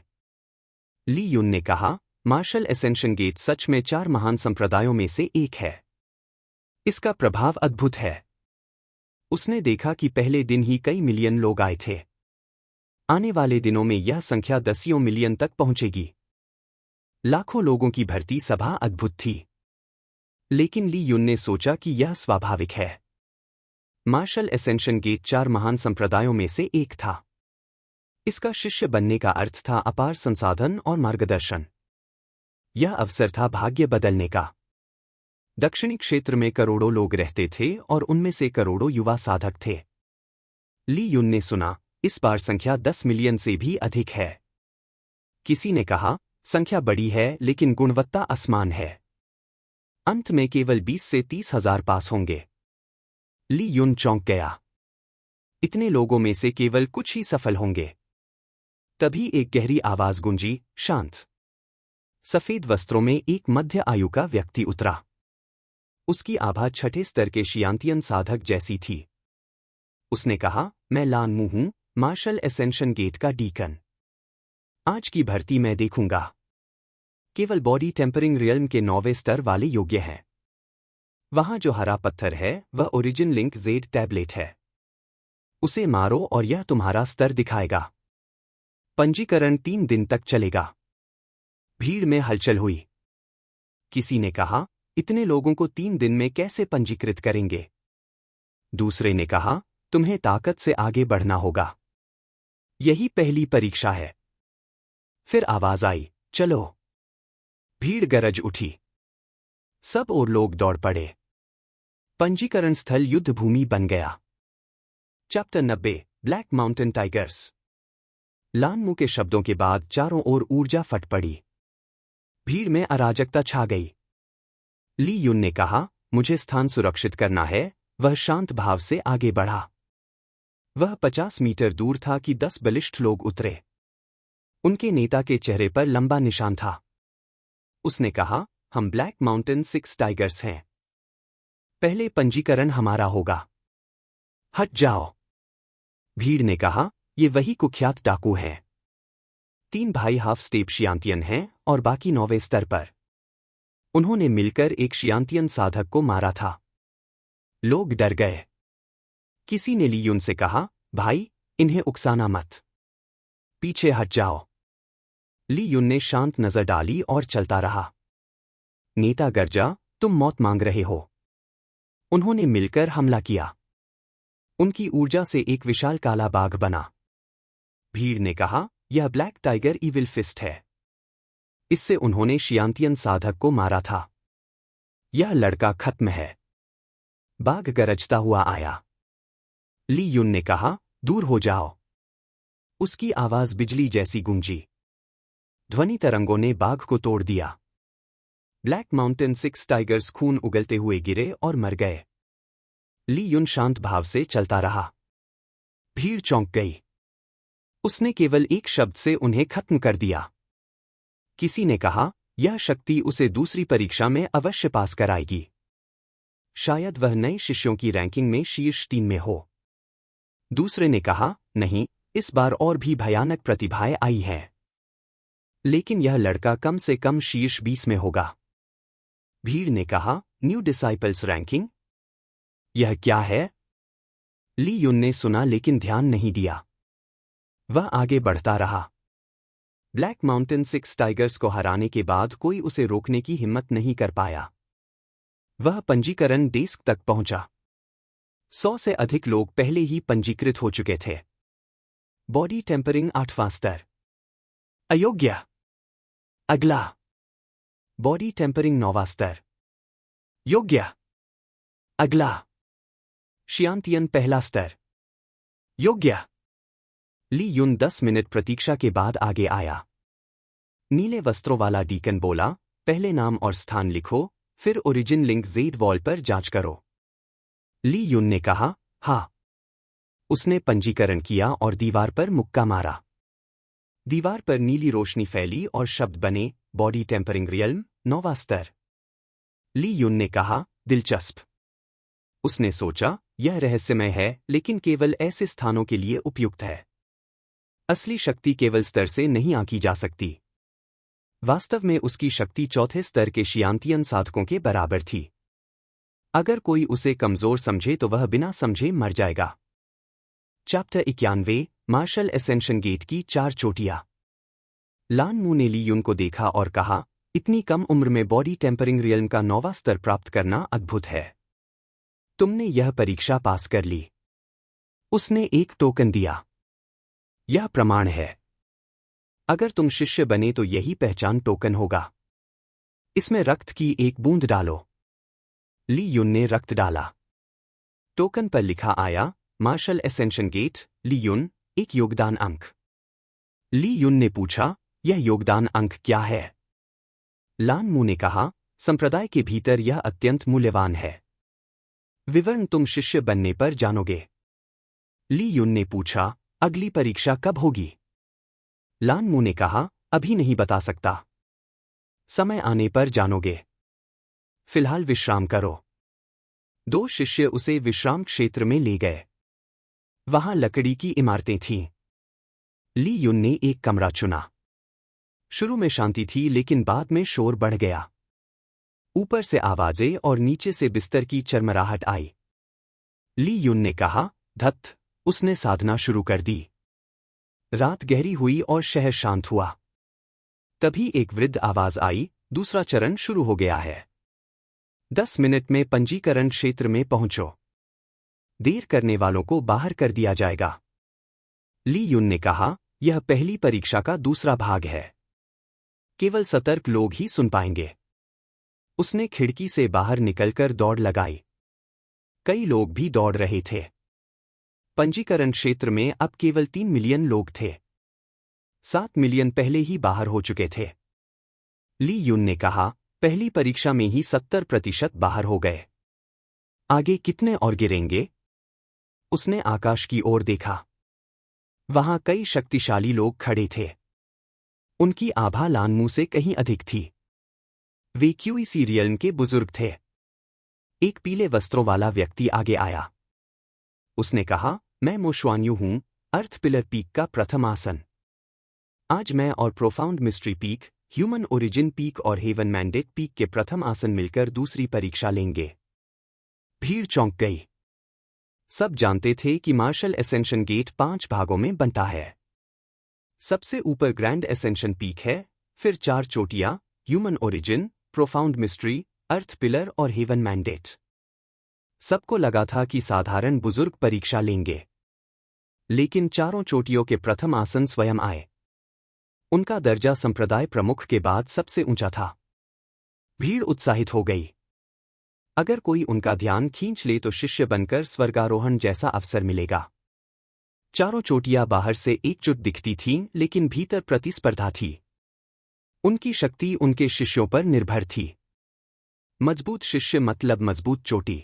ली युन ने कहा, मार्शल एसेंशन गेट सच में 4 महान संप्रदायों में से एक है। इसका प्रभाव अद्भुत है। उसने देखा कि पहले दिन ही कई मिलियन लोग आए थे। आने वाले दिनों में यह संख्या 10 मिलियन तक पहुंचेगी। लाखों लोगों की भर्ती सभा अद्भुत थी। लेकिन ली युन ने सोचा कि यह स्वाभाविक है। मार्शल एसेंशन गेट 4 महान संप्रदायों में से एक था। इसका शिष्य बनने का अर्थ था अपार संसाधन और मार्गदर्शन। यह अवसर था भाग्य बदलने का। दक्षिणी क्षेत्र में करोड़ों लोग रहते थे और उनमें से करोड़ों युवा साधक थे। ली युन ने सुना, इस बार संख्या 10 मिलियन से भी अधिक है। किसी ने कहा, संख्या बड़ी है लेकिन गुणवत्ता असमान है। अंत में केवल 20 से 30,000 पास होंगे। ली युन चौंक गया। इतने लोगों में से केवल कुछ ही सफल होंगे। तभी एक गहरी आवाज गूंजी, शांत। सफेद वस्त्रों में एक मध्य आयु का व्यक्ति उतरा। उसकी आभा छठे स्तर के शियांतियन साधक जैसी थी। उसने कहा, मैं लान मू हूं, मार्शल एसेंशन गेट का डीकन। आज की भर्ती मैं देखूंगा। केवल बॉडी टेम्परिंग रियल्म के 9वें स्तर वाले योग्य हैं। वहां जो हरा पत्थर है वह ओरिजिन लिंक जेड टैबलेट है। उसे मारो और यह तुम्हारा स्तर दिखाएगा। पंजीकरण 3 दिन तक चलेगा। भीड़ में हलचल हुई। किसी ने कहा, इतने लोगों को 3 दिन में कैसे पंजीकृत करेंगे? दूसरे ने कहा, तुम्हें ताकत से आगे बढ़ना होगा। यही पहली परीक्षा है। फिर आवाज आई, चलो। भीड़ गरज उठी। सब और लोग दौड़ पड़े। पंजीकरण स्थल युद्ध भूमि बन गया। Chapter 90, black mountain tigers. Lanmu के शब्दों के बाद चारों ओर ऊर्जा फट पड़ी। भीड़ में अराजकता छा गई। ली युन ने कहा, मुझे स्थान सुरक्षित करना है। वह शांत भाव से आगे बढ़ा। वह 50 मीटर दूर था कि 10 बलिष्ठ लोग उतरे। उनके नेता के चेहरे पर लंबा निशान था। उसने कहा, हम ब्लैक माउंटेन 6 टाइगर्स हैं। पहले पंजीकरण हमारा होगा। हट जाओ। भीड़ ने कहा, ये वही कुख्यात डाकू हैं। 3 भाई हाफ स्टेप शियांतियन हैं और बाकी 9वें स्तर पर। उन्होंने मिलकर एक शियांतियन साधक को मारा था। लोग डर गए। किसी ने ली युन से कहा, भाई, इन्हें उकसाना मत। पीछे हट जाओ। ली युन ने शांत नजर डाली और चलता रहा। नेता गर्जा, तुम मौत मांग रहे हो। उन्होंने मिलकर हमला किया। उनकी ऊर्जा से एक विशाल काला बाघ बना। भीड़ ने कहा, यह ब्लैक टाइगर ईविल फिस्ट है। इससे उन्होंने शियांतियन साधक को मारा था। यह लड़का खत्म है। बाघ गरजता हुआ आया। ली युन ने कहा, दूर हो जाओ। उसकी आवाज बिजली जैसी गूंजी। ध्वनि तरंगों ने बाघ को तोड़ दिया। ब्लैक माउंटेन 6 टाइगर्स खून उगलते हुए गिरे और मर गए। ली युन शांत भाव से चलता रहा। भीड़ चौंक गई। उसने केवल एक शब्द से उन्हें खत्म कर दिया। किसी ने कहा, यह शक्ति उसे दूसरी परीक्षा में अवश्य पास कराएगी। शायद वह नए शिष्यों की रैंकिंग में शीर्ष 3 में हो। दूसरे ने कहा, नहीं, इस बार और भी भयानक प्रतिभाएं आई हैं। लेकिन यह लड़का कम से कम शीर्ष 20 में होगा। भीड़ ने कहा, न्यू डिसाइपल्स रैंकिंग? यह क्या है? ली युन ने सुना लेकिन ध्यान नहीं दिया। वह आगे बढ़ता रहा। ब्लैक माउंटेन 6 टाइगर्स को हराने के बाद कोई उसे रोकने की हिम्मत नहीं कर पाया। वह पंजीकरण डेस्क तक पहुंचा। 100 से अधिक लोग पहले ही पंजीकृत हो चुके थे। बॉडी टेम्परिंग 8वां स्तर। अयोग्य। अगला। बॉडी टेम्परिंग 9वां स्तर। योग्य। अगला। शियांतियन पहला स्तर। योग्य। ली युन 10 मिनट प्रतीक्षा के बाद आगे आया। नीले वस्त्रों वाला डीकन बोला, पहले नाम और स्थान लिखो, फिर ओरिजिन लिंक जेड वॉल पर जांच करो। ली युन ने कहा, हाँ। उसने पंजीकरण किया और दीवार पर मुक्का मारा। दीवार पर नीली रोशनी फैली और शब्द बने, बॉडी टेम्परिंग रियल्म 9वां स्तर। ली युन ने कहा, दिलचस्प। उसने सोचा, यह रहस्यमय है लेकिन केवल ऐसे स्थानों के लिए उपयुक्त है। असली शक्ति केवल स्तर से नहीं आंकी जा सकती। वास्तव में उसकी शक्ति 4थे स्तर के शियांतियन साधकों के बराबर थी। अगर कोई उसे कमजोर समझे तो वह बिना समझे मर जाएगा। चैप्टर 91, मार्शल एसेंशन गेट की 4 चोटियां। लान मू ने ली युन को देखा और कहा, इतनी कम उम्र में बॉडी टेम्परिंग रियल्म का 9वां स्तर प्राप्त करना अद्भुत है। तुमने यह परीक्षा पास कर ली। उसने एक टोकन दिया। यह प्रमाण है। अगर तुम शिष्य बने तो यही पहचान टोकन होगा। इसमें रक्त की एक बूंद डालो। ली युन ने रक्त डाला। टोकन पर लिखा आया, मार्शल एसेंशन गेट, ली युन, 1 योगदान अंक। ली युन ने पूछा, यह योगदान अंक क्या है? लान मू ने कहा, संप्रदाय के भीतर यह अत्यंत मूल्यवान है। विवरण तुम शिष्य बनने पर जानोगे। ली युन ने पूछा, अगली परीक्षा कब होगी? लान मू ने कहा, अभी नहीं बता सकता। समय आने पर जानोगे। फिलहाल विश्राम करो। 2 शिष्य उसे विश्राम क्षेत्र में ले गए। वहां लकड़ी की इमारतें थीं। ली युन ने एक कमरा चुना। शुरू में शांति थी लेकिन बाद में शोर बढ़ गया। ऊपर से आवाजें और नीचे से बिस्तर की चरमराहट आई। ली युन ने कहा, धत्त। उसने साधना शुरू कर दी। रात गहरी हुई और शहर शांत हुआ। तभी एक वृद्ध आवाज आई, दूसरा चरण शुरू हो गया है। 10 मिनट में पंजीकरण क्षेत्र में पहुंचो। देर करने वालों को बाहर कर दिया जाएगा। ली युन ने कहा, यह पहली परीक्षा का दूसरा भाग है। केवल सतर्क लोग ही सुन पाएंगे। उसने खिड़की से बाहर निकलकर दौड़ लगाई। कई लोग भी दौड़ रहे थे। पंजीकरण क्षेत्र में अब केवल 3 मिलियन लोग थे। 7 मिलियन पहले ही बाहर हो चुके थे। ली युन ने कहा, पहली परीक्षा में ही 70% बाहर हो गए। आगे कितने और गिरेंगे? उसने आकाश की ओर देखा। वहां कई शक्तिशाली लोग खड़े थे। उनकी आभा लान मू से कहीं अधिक थी। वे क्यूई रियल्म के बुजुर्ग थे। एक पीले वस्त्रों वाला व्यक्ति आगे आया। उसने कहा, मैं मो शुआन्यू हूं, अर्थ पिलर पीक का प्रथम आसन। आज मैं और profound mystery peak, human origin peak और हेवन मैंडेट पीक के प्रथम आसन मिलकर दूसरी परीक्षा लेंगे। भीड़ चौंक गई। सब जानते थे कि मार्शल एसेंशन गेट 5 भागों में बनता है। सबसे ऊपर ग्रैंड एसेंशन पीक है, फिर 4 चोटियां, ह्यूमन ओरिजिन, प्रोफाउंड मिस्ट्री, अर्थ पिलर और हेवन मैंडेट। सबको लगा था कि साधारण बुजुर्ग परीक्षा लेंगे। लेकिन चारों चोटियों के प्रथम आसन स्वयं आए। उनका दर्जा संप्रदाय प्रमुख के बाद सबसे ऊंचा था। भीड़ उत्साहित हो गई। अगर कोई उनका ध्यान खींच ले तो शिष्य बनकर स्वर्गारोहण जैसा अवसर मिलेगा। चारों चोटियां बाहर से एकजुट दिखती थीं लेकिन भीतर प्रतिस्पर्धा थी। उनकी शक्ति उनके शिष्यों पर निर्भर थी। मजबूत शिष्य मतलब मजबूत चोटी।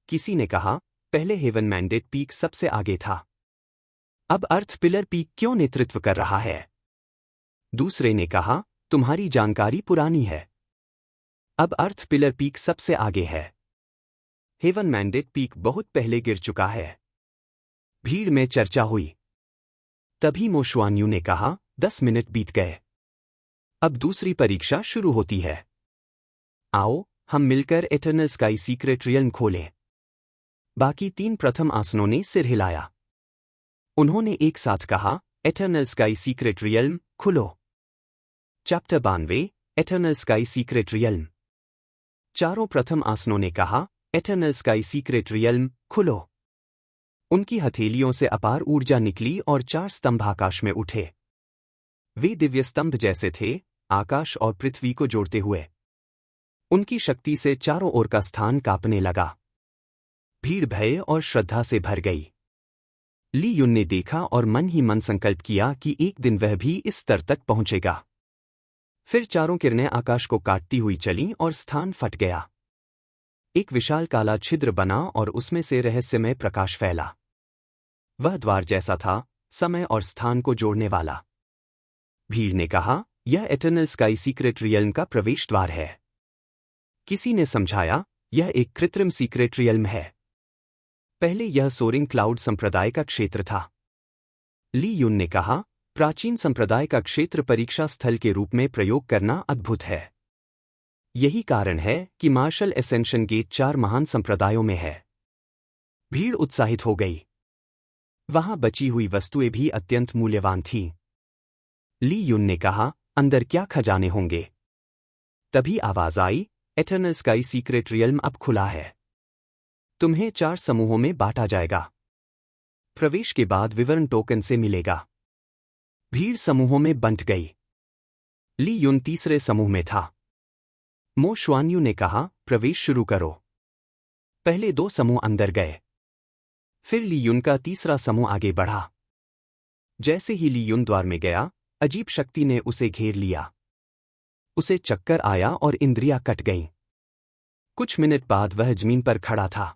किसी ने कहा, पहले हेवन मैंडेट पीक सबसे आगे था। अब अर्थ पिलर पीक क्यों नेतृत्व कर रहा है? दूसरे ने कहा, तुम्हारी जानकारी पुरानी है। अब अर्थ पिलर पीक सबसे आगे है। हेवन मैंडेट पीक बहुत पहले गिर चुका है। भीड़ में चर्चा हुई। तभी मो शुआन्यू ने कहा, 10 मिनट बीत गए। अब दूसरी परीक्षा शुरू होती है। आओ, हम मिलकर एटर्नल स्काई सीक्रेट रियल्म खोलें। बाकी 3 प्रथम आसनों ने सिर हिलाया। उन्होंने एक साथ कहा, एटर्नल स्काई सीक्रेट रियल्म, खुलो। Chapter 92, eternal sky secret realm. चारों प्रथम आसनों ने कहा, एटर्नल स्काई सीक्रेट रियल्म, खुलो। उनकी हथेलियों से अपार ऊर्जा निकली और 4 स्तंभ आकाश में उठे। वे दिव्य स्तंभ जैसे थे, आकाश और पृथ्वी को जोड़ते हुए। उनकी शक्ति से चारों ओर का स्थान कांपने लगा। भीड़ भय और श्रद्धा से भर गई। ली युन ने देखा और मन ही मन संकल्प किया कि एक दिन वह भी इस स्तर तक पहुंचेगा। फिर चारों किरणें आकाश को काटती हुई चलीं और स्थान फट गया। एक विशाल काला छिद्र बना और उसमें से रहस्यमय प्रकाश फैला। वह द्वार जैसा था, समय और स्थान को जोड़ने वाला। भीड़ ने कहा, यह एटर्नल स्काई सीक्रेट रियल्म का प्रवेश द्वार है। किसी ने समझाया, यह एक कृत्रिम सीक्रेट रियल्म है। पहले यह सोरिंग क्लाउड संप्रदाय का क्षेत्र था। ली युन ने कहा, प्राचीन संप्रदाय का क्षेत्र परीक्षा स्थल के रूप में प्रयोग करना अद्भुत है। यही कारण है कि मार्शल एसेंशन गेट 4 महान संप्रदायों में है। भीड़ उत्साहित हो गई। वहां बची हुई वस्तुएं भी अत्यंत मूल्यवान थीं। ली युन ने कहा, अंदर क्या खजाने होंगे? तभी आवाज आई, एटर्नल स्काई सीक्रेट रियल्म अब खुला है। तुम्हें 4 समूहों में बांटा जाएगा। प्रवेश के बाद विवरण टोकन से मिलेगा। भीड़ समूहों में बंट गई। ली युन तीसरे समूह में था। मो शुआन्यू ने कहा, प्रवेश शुरू करो। पहले 2 समूह अंदर गए। फिर ली युन का तीसरा समूह आगे बढ़ा। जैसे ही ली युन द्वार में गया, अजीब शक्ति ने उसे घेर लिया। उसे चक्कर आया और इंद्रियां कट गईं। कुछ मिनट बाद वह जमीन पर खड़ा था।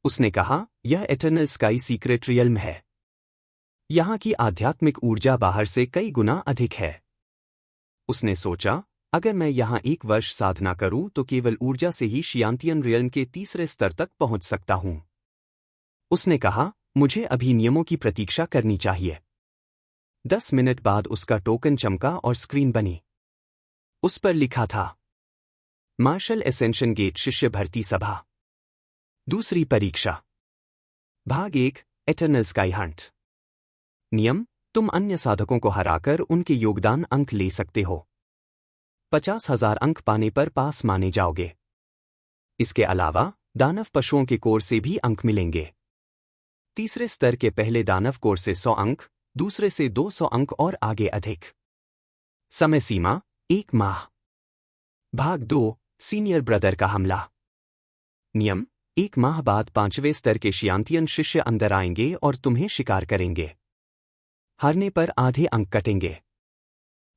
उसने कहा, यह एटर्नल स्काई सीक्रेट रियल्म है। यहाँ की आध्यात्मिक ऊर्जा बाहर से कई गुना अधिक है। उसने सोचा, अगर मैं यहाँ 1 वर्ष साधना करूं तो केवल ऊर्जा से ही शियांतियन रियल्म के तीसरे स्तर तक पहुंच सकता हूं। उसने कहा, मुझे अभी नियमों की प्रतीक्षा करनी चाहिए। 10 मिनट बाद उसका टोकन चमका और स्क्रीन बनी। उस पर लिखा था, मार्शल एसेंशन गेट शिष्य भर्ती सभा, दूसरी परीक्षा, भाग 1, एटर्नल स्काई हंट। नियम, तुम अन्य साधकों को हराकर उनके योगदान अंक ले सकते हो। 50,000 अंक पाने पर पास माने जाओगे। इसके अलावा दानव पशुओं के कोर से भी अंक मिलेंगे। तीसरे स्तर के पहले दानव कोर से 100 अंक, दूसरे से 200 अंक और आगे अधिक। समय सीमा 1 माह। भाग 2, सीनियर ब्रदर का हमला। नियम, 1 माह बाद 5वें स्तर के शियांतियन शिष्य अंदर आएंगे और तुम्हें शिकार करेंगे। हारने पर आधे अंक कटेंगे,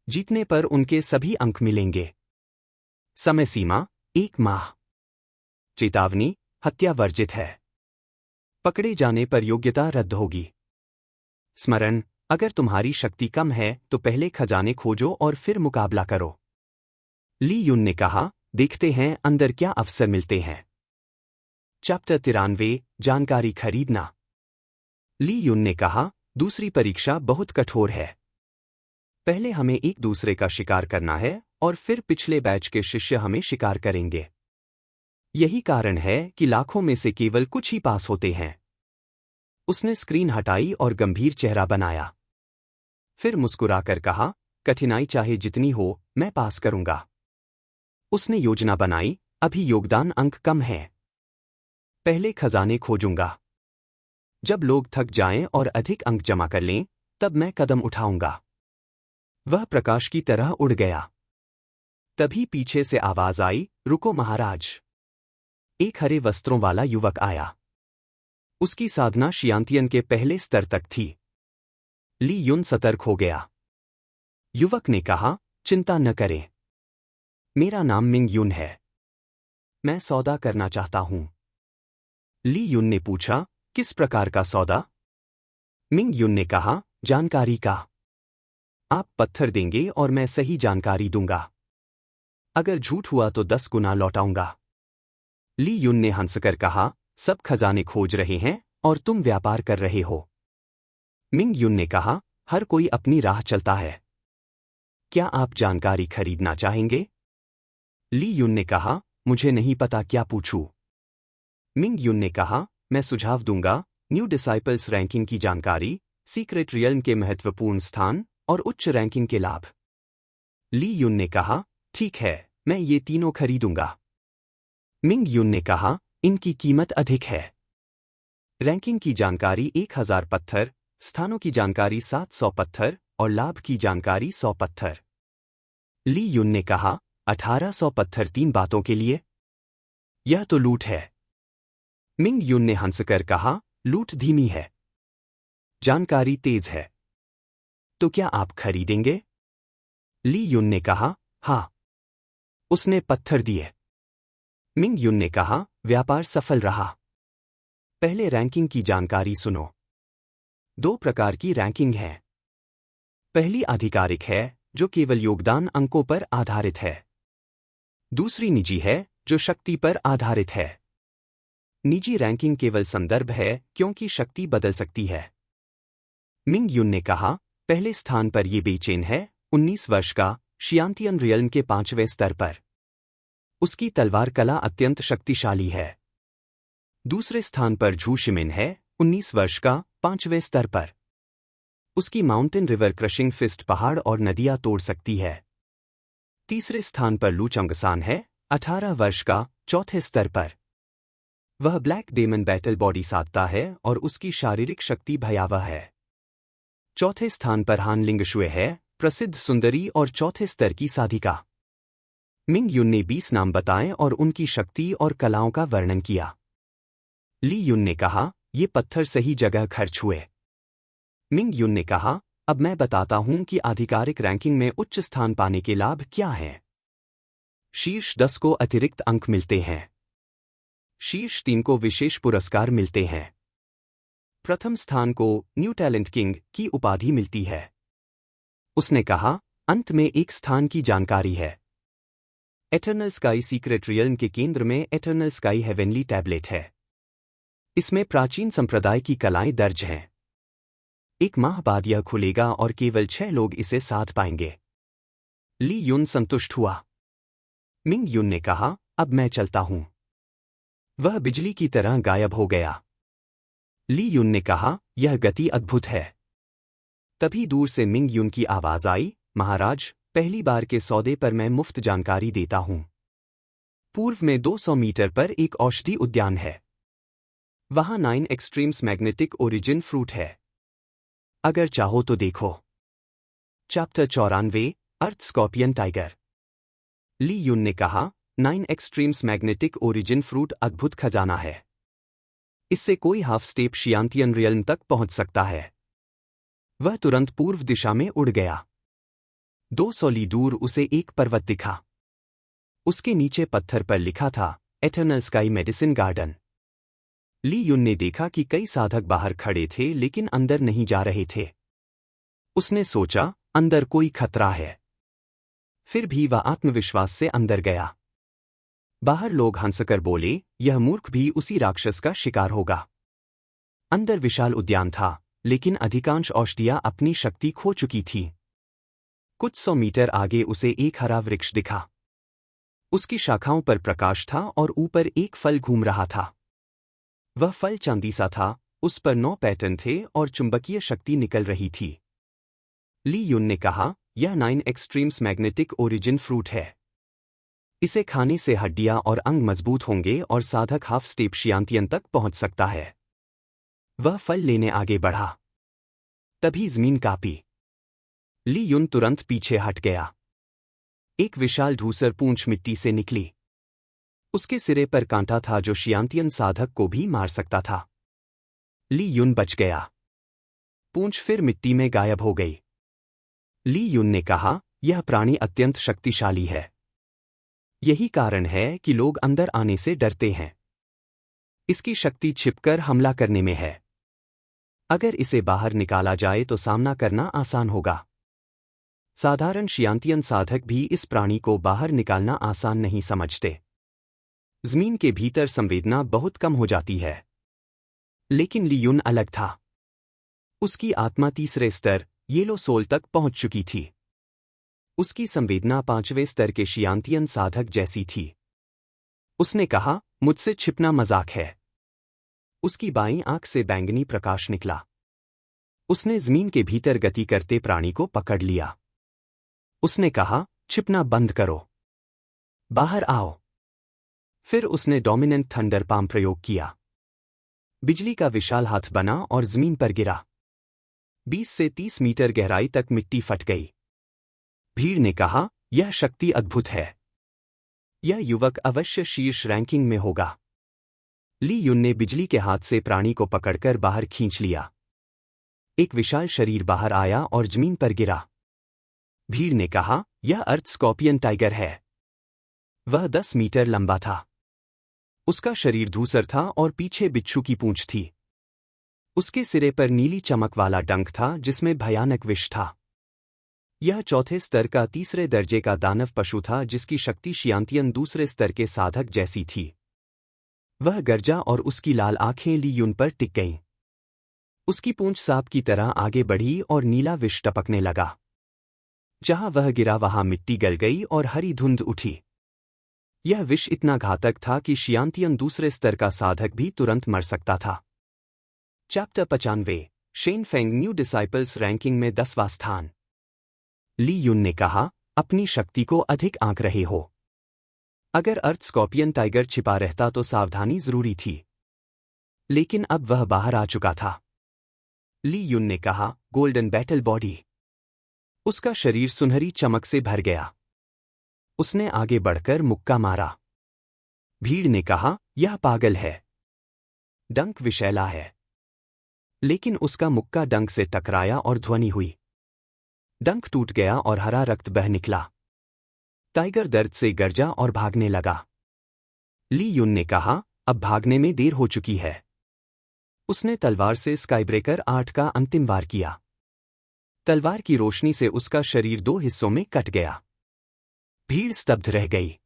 जीतने पर उनके सभी अंक मिलेंगे। समय सीमा 1 माह। चेतावनी, हत्या वर्जित है। पकड़े जाने पर योग्यता रद्द होगी। स्मरण, अगर तुम्हारी शक्ति कम है तो पहले खजाने खोजो और फिर मुकाबला करो। ली युन ने कहा, देखते हैं अंदर क्या अवसर मिलते हैं। चैप्टर 93, जानकारी खरीदना। ली युन ने कहा, दूसरी परीक्षा बहुत कठोर है। पहले हमें एक दूसरे का शिकार करना है और फिर पिछले बैच के शिष्य हमें शिकार करेंगे। यही कारण है कि लाखों में से केवल कुछ ही पास होते हैं। उसने स्क्रीन हटाई और गंभीर चेहरा बनाया। फिर मुस्कुराकर कहा, कठिनाई चाहे जितनी हो, मैं पास करूंगा। उसने योजना बनाई, अभी योगदान अंक कम हैं। पहले खजाने खोजूंगा। जब लोग थक जाएं और अधिक अंक जमा कर लें, तब मैं कदम उठाऊंगा। वह प्रकाश की तरह उड़ गया। तभी पीछे से आवाज आई, रुको महाराज। एक हरे वस्त्रों वाला युवक आया। उसकी साधना शियांतियन के पहले स्तर तक थी। ली युन सतर्क हो गया। युवक ने कहा, चिंता न करें। मेरा नाम मिंग युन है। मैं सौदा करना चाहता हूं। ली युन ने पूछा, किस प्रकार का सौदा? मिंग युन ने कहा, जानकारी का। आप पत्थर देंगे और मैं सही जानकारी दूंगा। अगर झूठ हुआ तो 10 गुना लौटाऊंगा। ली युन ने हंसकर कहा, सब खजाने खोज रहे हैं और तुम व्यापार कर रहे हो। मिंग युन ने कहा, हर कोई अपनी राह चलता है। क्या आप जानकारी खरीदना चाहेंगे? ली युन ने कहा, मुझे नहीं पता क्या पूछूं। मिंग युन ने कहा, मैं सुझाव दूंगा, न्यू डिसाइपल्स रैंकिंग की जानकारी, सीक्रेट रियल्म के महत्वपूर्ण स्थान और उच्च रैंकिंग के लाभ। ली युन ने कहा, ठीक है, मैं ये तीनों खरीदूंगा। मिंग युन ने कहा, इनकी कीमत अधिक है। रैंकिंग की जानकारी 1000 पत्थर, स्थानों की जानकारी 700 पत्थर और लाभ की जानकारी 100 पत्थर। ली युन ने कहा, 1800 पत्थर 3 बातों के लिए? यह तो लूट है। मिंग युन ने हंसकर कहा, लूट धीमी है, जानकारी तेज है। तो क्या आप खरीदेंगे? ली युन ने कहा, हाँ। उसने पत्थर दिए। मिंग युन ने कहा, व्यापार सफल रहा। पहले रैंकिंग की जानकारी सुनो। 2 प्रकार की रैंकिंग है। पहली आधिकारिक है, जो केवल योगदान अंकों पर आधारित है। दूसरी निजी है, जो शक्ति पर आधारित है। निजी रैंकिंग केवल संदर्भ है क्योंकि शक्ति बदल सकती है। मिंग युन ने कहा, पहले स्थान पर ये बेचैन है, 19 वर्ष का, शियांतियन रियल्म के 5वें स्तर पर। उसकी तलवार कला अत्यंत शक्तिशाली है। दूसरे स्थान पर झू शिमिन है, 19 वर्ष का, 5वें स्तर पर। उसकी माउंटेन रिवर क्रशिंग फिस्ट पहाड़ और नदियां तोड़ सकती है। तीसरे स्थान पर लू चंगसान है, 18 वर्ष का, 4थे स्तर पर। वह ब्लैक डेमन बैटल बॉडी साधता है और उसकी शारीरिक शक्ति भयावह है। चौथे स्थान पर हान लिंगशुए है, प्रसिद्ध सुंदरी और चौथे स्तर की साधिका। मिंग युन ने 20 नाम बताए और उनकी शक्ति और कलाओं का वर्णन किया। ली युन ने कहा, ये पत्थर सही जगह खर्च हुए। मिंग युन ने कहा, अब मैं बताता हूं कि आधिकारिक रैंकिंग में उच्च स्थान पाने के लाभ क्या हैं। शीर्ष 10 को अतिरिक्त अंक मिलते हैं। शीर्ष 3 को विशेष पुरस्कार मिलते हैं। प्रथम स्थान को न्यू टैलेंट किंग की उपाधि मिलती है। उसने कहा, अंत में एक स्थान की जानकारी है। एटर्नल स्काई सीक्रेट रियल्म के केंद्र में एटर्नल स्काई हेवेनली टैबलेट है। इसमें प्राचीन संप्रदाय की कलाएं दर्ज हैं। 1 माह बाद यह खुलेगा और केवल 6 लोग इसे साध पाएंगे। ली युन संतुष्ट हुआ। मिंग युन ने कहा, अब मैं चलता हूं। वह बिजली की तरह गायब हो गया। ली युन ने कहा, यह गति अद्भुत है। तभी दूर से मिंग युन की आवाज आई, महाराज, पहली बार के सौदे पर मैं मुफ्त जानकारी देता हूं। पूर्व में 200 मीटर पर एक औषधि उद्यान है। वहां 9 एक्सट्रीम्स मैग्नेटिक ओरिजिन फ्रूट है। अगर चाहो तो देखो। चैप्टर 94 अर्थ स्कॉर्पियन टाइगर। ली युन ने कहा, 9 एक्सट्रीम्स मैग्नेटिक ओरिजिन फ्रूट अद्भुत खजाना है। इससे कोई हाफ स्टेप शियांतियन रियल्म तक पहुंच सकता है। वह तुरंत पूर्व दिशा में उड़ गया। 200 ली दूर उसे एक पर्वत दिखा। उसके नीचे पत्थर पर लिखा था, एटर्नल स्काई मेडिसिन गार्डन। ली युन ने देखा कि कई साधक बाहर खड़े थे लेकिन अंदर नहीं जा रहे थे। उसने सोचा, अंदर कोई खतरा है। फिर भी वह आत्मविश्वास से अंदर गया। बाहर लोग हंसकर बोले, यह मूर्ख भी उसी राक्षस का शिकार होगा। अंदर विशाल उद्यान था, लेकिन अधिकांश औषधियां अपनी शक्ति खो चुकी थीं। कुछ 100 मीटर आगे उसे एक हरा वृक्ष दिखा। उसकी शाखाओं पर प्रकाश था और ऊपर एक फल घूम रहा था। वह फल चांदी सा था, उस पर 9 पैटर्न थे और चुंबकीय शक्ति निकल रही थी। ली युन ने कहा, यह 9 एक्सट्रीम्स मैग्नेटिक ओरिजिन फ्रूट है। इसे खाने से हड्डियां और अंग मजबूत होंगे और साधक हाफ स्टेप शियांतियन तक पहुंच सकता है। वह फल लेने आगे बढ़ा। तभी जमीन कांपी। ली युन तुरंत पीछे हट गया। एक विशाल धूसर पूंछ मिट्टी से निकली। उसके सिरे पर कांटा था जो शियांतियन साधक को भी मार सकता था। ली युन बच गया। पूंछ फिर मिट्टी में गायब हो गई। ली युन ने कहा, यह प्राणी अत्यंत शक्तिशाली है। यही कारण है कि लोग अंदर आने से डरते हैं। इसकी शक्ति छिपकर हमला करने में है। अगर इसे बाहर निकाला जाए तो सामना करना आसान होगा। साधारण शियांतियन साधक भी इस प्राणी को बाहर निकालना आसान नहीं समझते। जमीन के भीतर संवेदना बहुत कम हो जाती है। लेकिन ली युन अलग था। उसकी आत्मा तीसरे स्तर, येलो सोल तक पहुंच चुकी थी। उसकी संवेदना 5वें स्तर के शियांतियन साधक जैसी थी। उसने कहा, मुझसे छिपना मजाक है। उसकी बाईं आंख से बैंगनी प्रकाश निकला। उसने जमीन के भीतर गति करते प्राणी को पकड़ लिया। उसने कहा, छिपना बंद करो। बाहर आओ। फिर उसने डोमिनेंट थंडर पाम प्रयोग किया। बिजली का विशाल हाथ बना और जमीन पर गिरा। 20 से 30 मीटर गहराई तक मिट्टी फट गई। भीड़ ने कहा, यह शक्ति अद्भुत है। यह युवक अवश्य शीर्ष रैंकिंग में होगा। ली युन ने बिजली के हाथ से प्राणी को पकड़कर बाहर खींच लिया। एक विशाल शरीर बाहर आया और जमीन पर गिरा। भीड़ ने कहा, यह अर्थ स्कॉर्पियन टाइगर है। वह 10 मीटर लंबा था। उसका शरीर धूसर था और पीछे बिच्छू की पूंछ थी। उसके सिरे पर नीली चमक वाला डंक था जिसमें भयानक विष था। यह चौथे स्तर का तीसरे दर्जे का दानव पशु था जिसकी शक्ति शियांतियन दूसरे स्तर के साधक जैसी थी। वह गर्जा और उसकी लाल आंखें ली युन पर टिक गईं। उसकी पूंछ सांप की तरह आगे बढ़ी और नीला विष टपकने लगा। जहां वह गिरा वहां मिट्टी गल गई और हरी धुंध उठी। यह विष इतना घातक था कि शियांतियन दूसरे स्तर का साधक भी तुरंत मर सकता था। Chapter 95 Shane Feng new disciples ranking में 10वां स्थान। ली युन ने कहा, अपनी शक्ति को अधिक आंक रहे हो। अगर अर्थ स्कॉर्पियन टाइगर छिपा रहता तो सावधानी जरूरी थी। लेकिन अब वह बाहर आ चुका था। ली युन ने कहा, गोल्डन बैटल बॉडी। उसका शरीर सुनहरी चमक से भर गया। उसने आगे बढ़कर मुक्का मारा। भीड़ ने कहा, यह पागल है। डंक विषैला है। लेकिन उसका मुक्का डंक से टकराया और ध्वनि हुई। डंक टूट गया और हरा रक्त बह निकला। टाइगर दर्द से गर्जा और भागने लगा। ली युन ने कहा, अब भागने में देर हो चुकी है। उसने तलवार से स्काईब्रेकर 8 का अंतिम वार किया। तलवार की रोशनी से उसका शरीर 2 हिस्सों में कट गया। भीड़ स्तब्ध रह गई।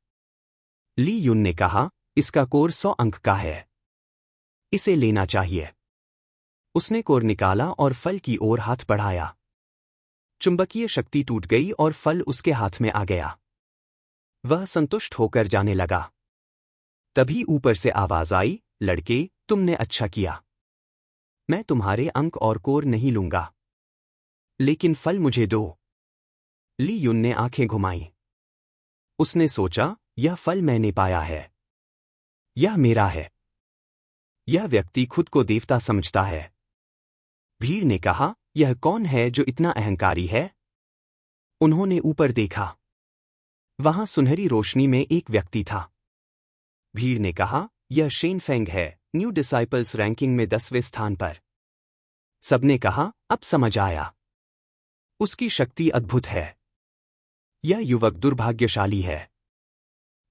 ली युन ने कहा, इसका कोर 100 अंक का है। इसे लेना चाहिए। उसने कोर निकाला और फल की ओर हाथ बढ़ाया। चुंबकीय शक्ति टूट गई और फल उसके हाथ में आ गया। वह संतुष्ट होकर जाने लगा। तभी ऊपर से आवाज आई, लड़के, तुमने अच्छा किया। मैं तुम्हारे अंक और कोर नहीं लूंगा, लेकिन फल मुझे दो। ली युन ने आंखें घुमाईं। उसने सोचा, यह फल मैंने पाया है। यह मेरा है। यह व्यक्ति खुद को देवता समझता है। भीड़ ने कहा, यह कौन है जो इतना अहंकारी है? उन्होंने ऊपर देखा। वहां सुनहरी रोशनी में एक व्यक्ति था। भीड़ ने कहा, यह शेन फेंग है, न्यू डिसाइपल्स रैंकिंग में 10वें स्थान पर। सबने कहा, अब समझ आया। उसकी शक्ति अद्भुत है। यह युवक दुर्भाग्यशाली है।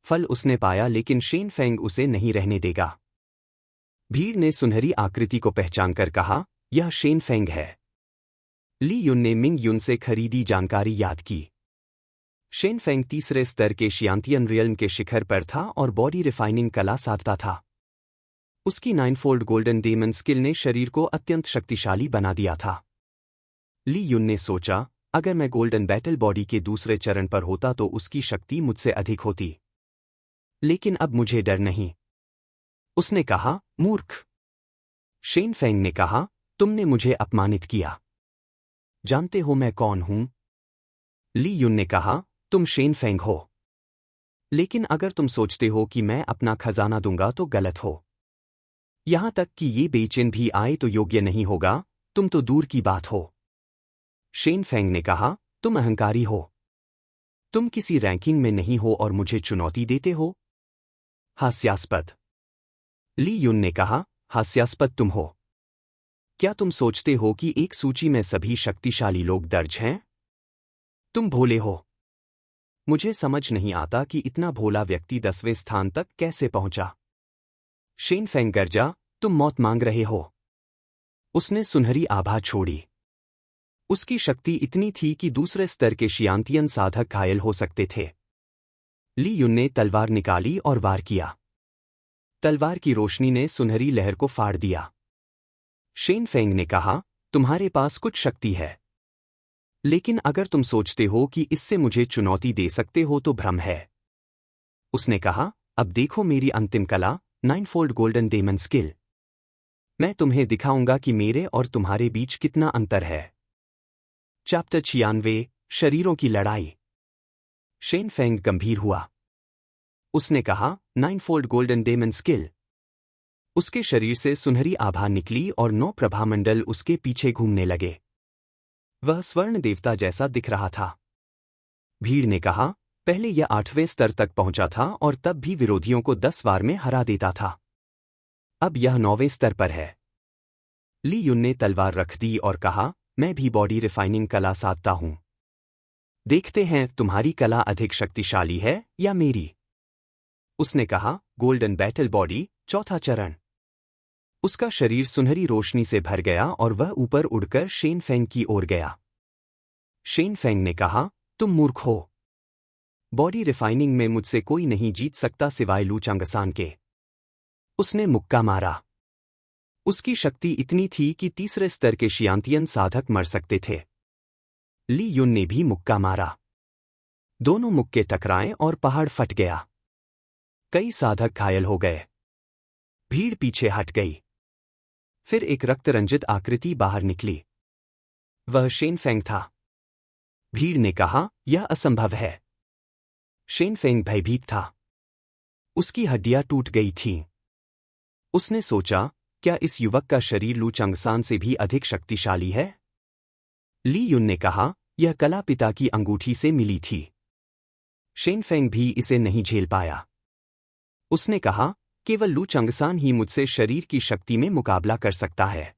फल उसने पाया, लेकिन शेन फेंग उसे नहीं रहने देगा। भीड़ ने सुनहरी आकृति को पहचानकर कहा, यह शेन फेंग है। ली युन ने मिंग युन से खरीदी जानकारी याद की। शेन फेंग 3रे स्तर के शियांतियन रियल्म के शिखर पर था और बॉडी रिफाइनिंग कला साधता था। उसकी 9-फोल्ड गोल्डन डेमन स्किल ने शरीर को अत्यंत शक्तिशाली बना दिया था। ली युन ने सोचा, अगर मैं गोल्डन बैटल बॉडी के दूसरे चरण पर होता तो उसकी शक्ति मुझसे अधिक होती। लेकिन अब मुझे डर नहीं। उसने कहा, मूर्ख। शेन फेंग ने कहा, तुमने मुझे अपमानित किया। जानते हो मैं कौन हूं? ली युन ने कहा, तुम शेन फेंग हो। लेकिन अगर तुम सोचते हो कि मैं अपना खजाना दूंगा तो गलत हो। यहां तक कि ये बेचैन भी आए तो योग्य नहीं होगा, तुम तो दूर की बात हो। शेन फेंग ने कहा, तुम अहंकारी हो। तुम किसी रैंकिंग में नहीं हो और मुझे चुनौती देते हो। हास्यास्पद। ली युन ने कहा, हास्यास्पद तुम हो। क्या तुम सोचते हो कि एक सूची में सभी शक्तिशाली लोग दर्ज हैं? तुम भोले हो। मुझे समझ नहीं आता कि इतना भोला व्यक्ति 10वें स्थान तक कैसे पहुंचा। शेन फेंग गर्जा, तुम मौत मांग रहे हो। उसने सुनहरी आभा छोड़ी। उसकी शक्ति इतनी थी कि दूसरे स्तर के शियांतियन साधक घायल हो सकते थे। ली युन ने तलवार निकाली और वार किया। तलवार की रोशनी ने सुनहरी लहर को फाड़ दिया। शेन फेंग ने कहा, तुम्हारे पास कुछ शक्ति है, लेकिन अगर तुम सोचते हो कि इससे मुझे चुनौती दे सकते हो तो भ्रम है। उसने कहा, अब देखो मेरी अंतिम कला, 9-फोल्ड गोल्डन डेमन स्किल। मैं तुम्हें दिखाऊंगा कि मेरे और तुम्हारे बीच कितना अंतर है। चैप्टर 96, शरीरों की लड़ाई। शेन फेंग गंभीर हुआ। उसने कहा, 9-फोल्ड गोल्डन डेमन स्किल। उसके शरीर से सुनहरी आभा निकली और 9 प्रभामंडल उसके पीछे घूमने लगे। वह स्वर्ण देवता जैसा दिख रहा था। भीड़ ने कहा, पहले यह 8वें स्तर तक पहुंचा था और तब भी विरोधियों को 10 वार में हरा देता था। अब यह 9वें स्तर पर है। ली युन ने तलवार रख दी और कहा, मैं भी बॉडी रिफाइनिंग कला साधता हूं। देखते हैं तुम्हारी कला अधिक शक्तिशाली है या मेरी। उसने कहा, गोल्डन बैटल बॉडी, 4था चरण। उसका शरीर सुनहरी रोशनी से भर गया और वह ऊपर उड़कर शेन फेंग की ओर गया। शेन फेंग ने कहा, तुम मूर्ख हो। बॉडी रिफाइनिंग में मुझसे कोई नहीं जीत सकता सिवाय लू चंगसान के। उसने मुक्का मारा। उसकी शक्ति इतनी थी कि 3रे स्तर के शियांतियन साधक मर सकते थे। ली युन ने भी मुक्का मारा। दोनों मुक्के टकराए और पहाड़ फट गया। कई साधक घायल हो गए। भीड़ पीछे हट गई। फिर एक रक्तरंजित आकृति बाहर निकली। वह शेन फेंग था। भीड़ ने कहा, यह असंभव है। शेन फेंग भयभीत था। उसकी हड्डियां टूट गई थीं। उसने सोचा, क्या इस युवक का शरीर लू चंगसान से भी अधिक शक्तिशाली है? ली युन ने कहा, यह कला पिता की अंगूठी से मिली थी। शेन फेंग भी इसे नहीं झेल पाया। उसने कहा, केवल लू चंगसान ही मुझसे शरीर की शक्ति में मुकाबला कर सकता है।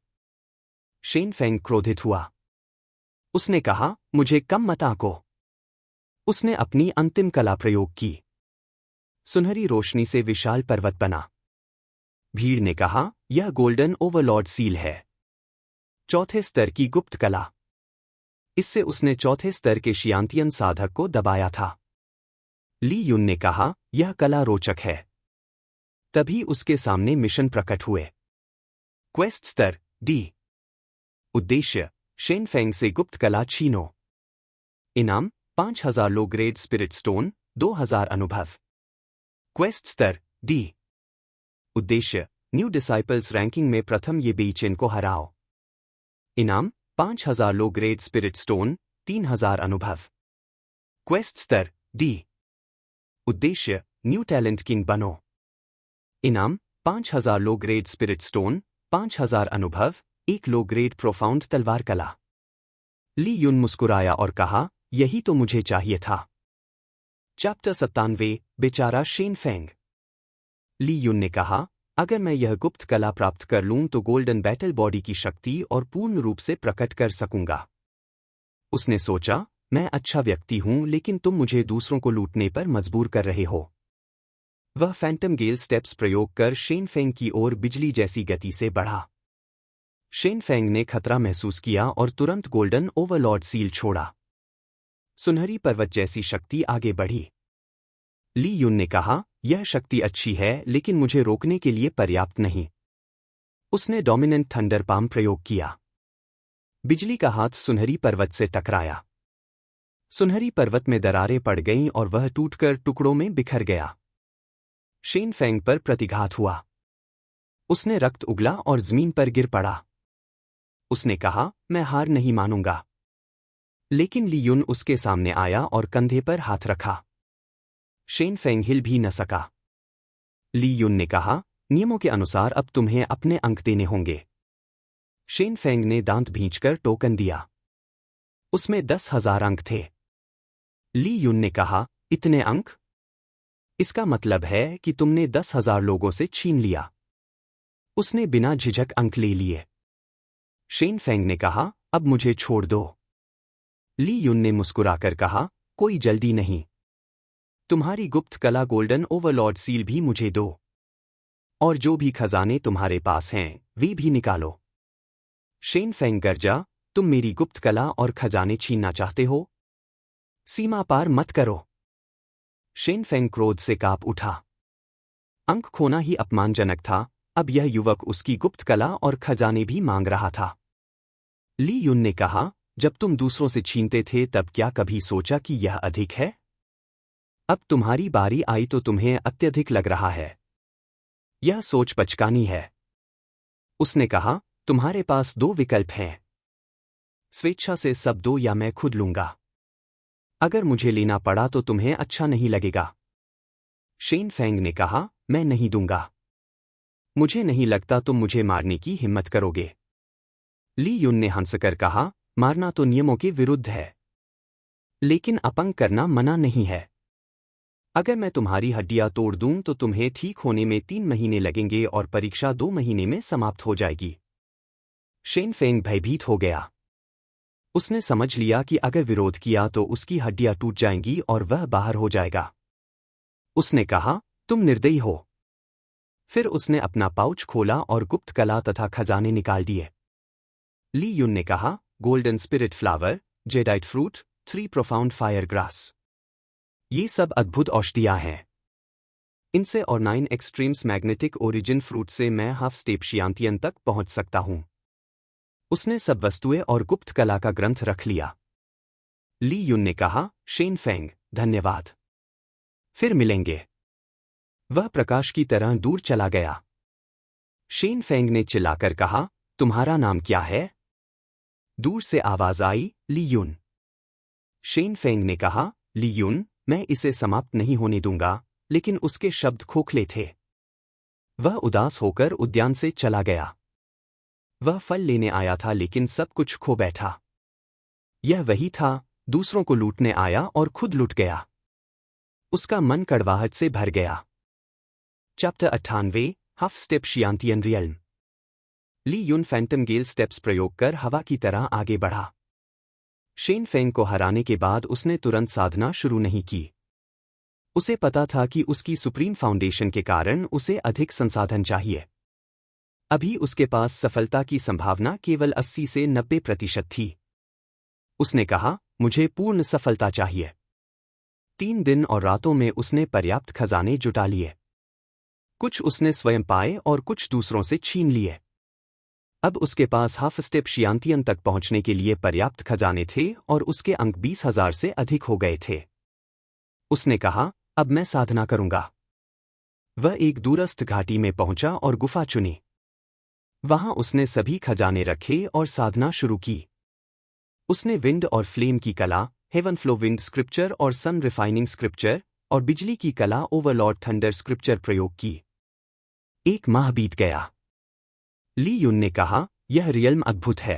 शेन फेंग क्रोधित हुआ। उसने कहा, मुझे कम मत आंको। उसने अपनी अंतिम कला प्रयोग की। सुनहरी रोशनी से विशाल पर्वत बना। भीड़ ने कहा, यह गोल्डन ओवरलॉर्ड सील है। चौथे स्तर की गुप्त कला। इससे उसने चौथे स्तर के शियांतियन साधक को दबाया था। ली युन ने कहा, यह कला रोचक है। तभी उसके सामने मिशन प्रकट हुए। क्वेस्ट स्तर डी। उद्देश्य, शेन फेंग से गुप्त कला छीनो। इनाम, 5000 लो ग्रेड स्पिरिट स्टोन, 2000 अनुभव। क्वेस्ट स्तर डी। उद्देश्य, न्यू डिसाइपल्स रैंकिंग में प्रथम ये बेइचेन को हराओ। इनाम, 5000 लो ग्रेड स्पिरिट स्टोन, 3000 अनुभव। क्वेस्ट स्तर डी। उद्देश्य, न्यू टैलेंट किंग बनो। इनाम, 5000 लो ग्रेड स्पिरिट स्टोन, 5000 अनुभव, 1 लो ग्रेड प्रोफाउंड तलवार कला। ली युन मुस्कुराया और कहा, यही तो मुझे चाहिए था। चैप्टर 97, बेचारा शेन फेंग। ली युन ने कहा, अगर मैं यह गुप्त कला प्राप्त कर लूं तो गोल्डन बैटल बॉडी की शक्ति और पूर्ण रूप से प्रकट कर सकूंगा। उसने सोचा, मैं अच्छा व्यक्ति हूं लेकिन तुम मुझे दूसरों को लूटने पर मजबूर कर रहे हो। वह फैंटम गेल स्टेप्स प्रयोग कर शेन फेंग की ओर बिजली जैसी गति से बढ़ा। शेन फेंग ने खतरा महसूस किया और तुरंत गोल्डन ओवरलॉर्ड सील छोड़ा। सुनहरी पर्वत जैसी शक्ति आगे बढ़ी। ली युन ने कहा, यह शक्ति अच्छी है लेकिन मुझे रोकने के लिए पर्याप्त नहीं। उसने डोमिनेंट थंडर पाम प्रयोग किया। बिजली का हाथ सुनहरी पर्वत से टकराया। सुनहरी पर्वत में दरारें पड़ गईं और वह टूटकर टुकड़ों में बिखर गया। शेन फेंग पर प्रतिघात हुआ। उसने रक्त उगला और जमीन पर गिर पड़ा। उसने कहा, मैं हार नहीं मानूंगा। लेकिन ली युन उसके सामने आया और कंधे पर हाथ रखा। शेन फेंग हिल भी न सका। ली युन ने कहा, नियमों के अनुसार अब तुम्हें अपने अंक देने होंगे। शेन फेंग ने दांत भींचकर टोकन दिया। उसमें 10,000 अंक थे। ली युन ने कहा, इतने अंक? इसका मतलब है कि तुमने 10,000 लोगों से छीन लिया। उसने बिना झिझक अंक ले लिए। शेन फेंग ने कहा, अब मुझे छोड़ दो। ली युन ने मुस्कुराकर कहा, कोई जल्दी नहीं। तुम्हारी गुप्त कला गोल्डन ओवरलॉर्ड सील भी मुझे दो। और जो भी खजाने तुम्हारे पास हैं, वे भी निकालो। शेन फेंग गरजा, तुम मेरी गुप्त कला और खजाने छीनना चाहते हो? सीमा पार मत करो। शेन फेंग क्रोध से कांप उठा। अंक खोना ही अपमानजनक था, अब यह युवक उसकी गुप्त कला और खजाने भी मांग रहा था। ली युन ने कहा, जब तुम दूसरों से छीनते थे तब क्या कभी सोचा कि यह अधिक है? अब तुम्हारी बारी आई तो तुम्हें अत्यधिक लग रहा है। यह सोच पचकानी है। उसने कहा, तुम्हारे पास 2 विकल्प हैं। स्वेच्छा से सब दो या मैं खुद लूंगा। अगर मुझे लेना पड़ा तो तुम्हें अच्छा नहीं लगेगा। शेन फेंग ने कहा, मैं नहीं दूंगा। मुझे नहीं लगता तुम मुझे मारने की हिम्मत करोगे। ली युन ने हंसकर कहा, मारना तो नियमों के विरुद्ध है। लेकिन अपंग करना मना नहीं है। अगर मैं तुम्हारी हड्डियां तोड़ दूं तो तुम्हें ठीक होने में 3 महीने लगेंगे और परीक्षा 2 महीने में समाप्त हो जाएगी। शेन फेंग भयभीत हो गया। उसने समझ लिया कि अगर विरोध किया तो उसकी हड्डियां टूट जाएंगी और वह बाहर हो जाएगा। उसने कहा, तुम निर्दयी हो। फिर उसने अपना पाउच खोला और गुप्त कला तथा खजाने निकाल दिए। ली युन ने कहा, golden spirit flower, jadeite fruit, 3 profound fire grass. ये सब अद्भुत औषधियां हैं। इनसे और 9 एक्सट्रीम्स मैग्नेटिक ओरिजिन फ्रूट से मैं हाफ स्टेप शियांतियन तक पहुंच सकता हूं। उसने सब वस्तुएं और गुप्त कला का ग्रंथ रख लिया। ली युन ने कहा, शेन फेंग, धन्यवाद। फिर मिलेंगे। वह प्रकाश की तरह दूर चला गया। शेन फेंग ने चिल्लाकर कहा, तुम्हारा नाम क्या है? दूर से आवाज आई, ली युन। शेन फेंग ने कहा, ली युन, मैं इसे समाप्त नहीं होने दूंगा, लेकिन उसके शब्द खोखले थे। वह उदास होकर उद्यान से चला गया। वह फल लेने आया था लेकिन सब कुछ खो बैठा। यह वही था, दूसरों को लूटने आया और खुद लूट गया। उसका मन कड़वाहट से भर गया। Chapter 98, half step Xiantian realm. Li Yun phantom gale steps प्रयोग कर हवा की तरह आगे बढ़ा। शेन फेंग को हराने के बाद उसने तुरंत साधना शुरू नहीं की। उसे पता था कि उसकी सुप्रीम फाउंडेशन के कारण उसे अधिक संसाधन चाहिए। अभी उसके पास सफलता की संभावना केवल 80 से 90% थी। उसने कहा, मुझे पूर्ण सफलता चाहिए। 3 दिन और रातों में उसने पर्याप्त खजाने जुटा लिए। कुछ उसने स्वयं पाए और कुछ दूसरों से छीन लिए। अब उसके पास हाफ स्टेप शियांतियन तक पहुंचने के लिए पर्याप्त खजाने थे और उसके अंक 20,000 से अधिक हो गए थे। उसने कहा, अब मैं साधना करूंगा। वह एक दूरस्थ घाटी में पहुंचा और गुफा चुनी। वहां उसने सभी खजाने रखे और साधना शुरू की। उसने विंड और फ्लेम की कला, हेवन फ्लो विंड स्क्रिप्चर और सन रिफाइनिंग स्क्रिप्चर और बिजली की कला ओवरलॉर्ड थंडर स्क्रिप्चर प्रयोग की। 1 माह बीत गया। ली युन ने कहा, यह रियल्म अद्भुत है।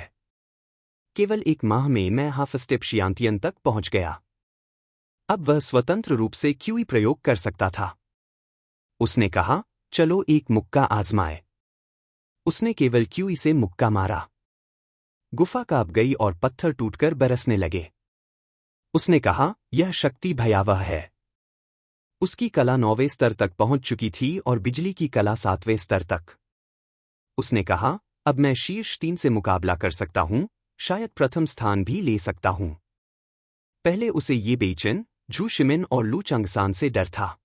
केवल 1 माह में मैं हाफ स्टेप शियांतियन तक पहुंच गया। अब वह स्वतंत्र रूप से क्यूई प्रयोग कर सकता था। उसने कहा, चलो एक मुक्का आजमाए। उसने केवल क्यूई से मुक्का मारा। गुफा कांप गई और पत्थर टूटकर बरसने लगे। उसने कहा, यह शक्ति भयावह है। उसकी कला 9वें स्तर तक पहुंच चुकी थी और बिजली की कला 7वें स्तर तक। उसने कहा, अब मैं शीर्ष 3 से मुकाबला कर सकता हूं, शायद प्रथम स्थान भी ले सकता हूं। पहले उसे ये बेइचेन, झू शिमिन और लू चंगसान से डर था।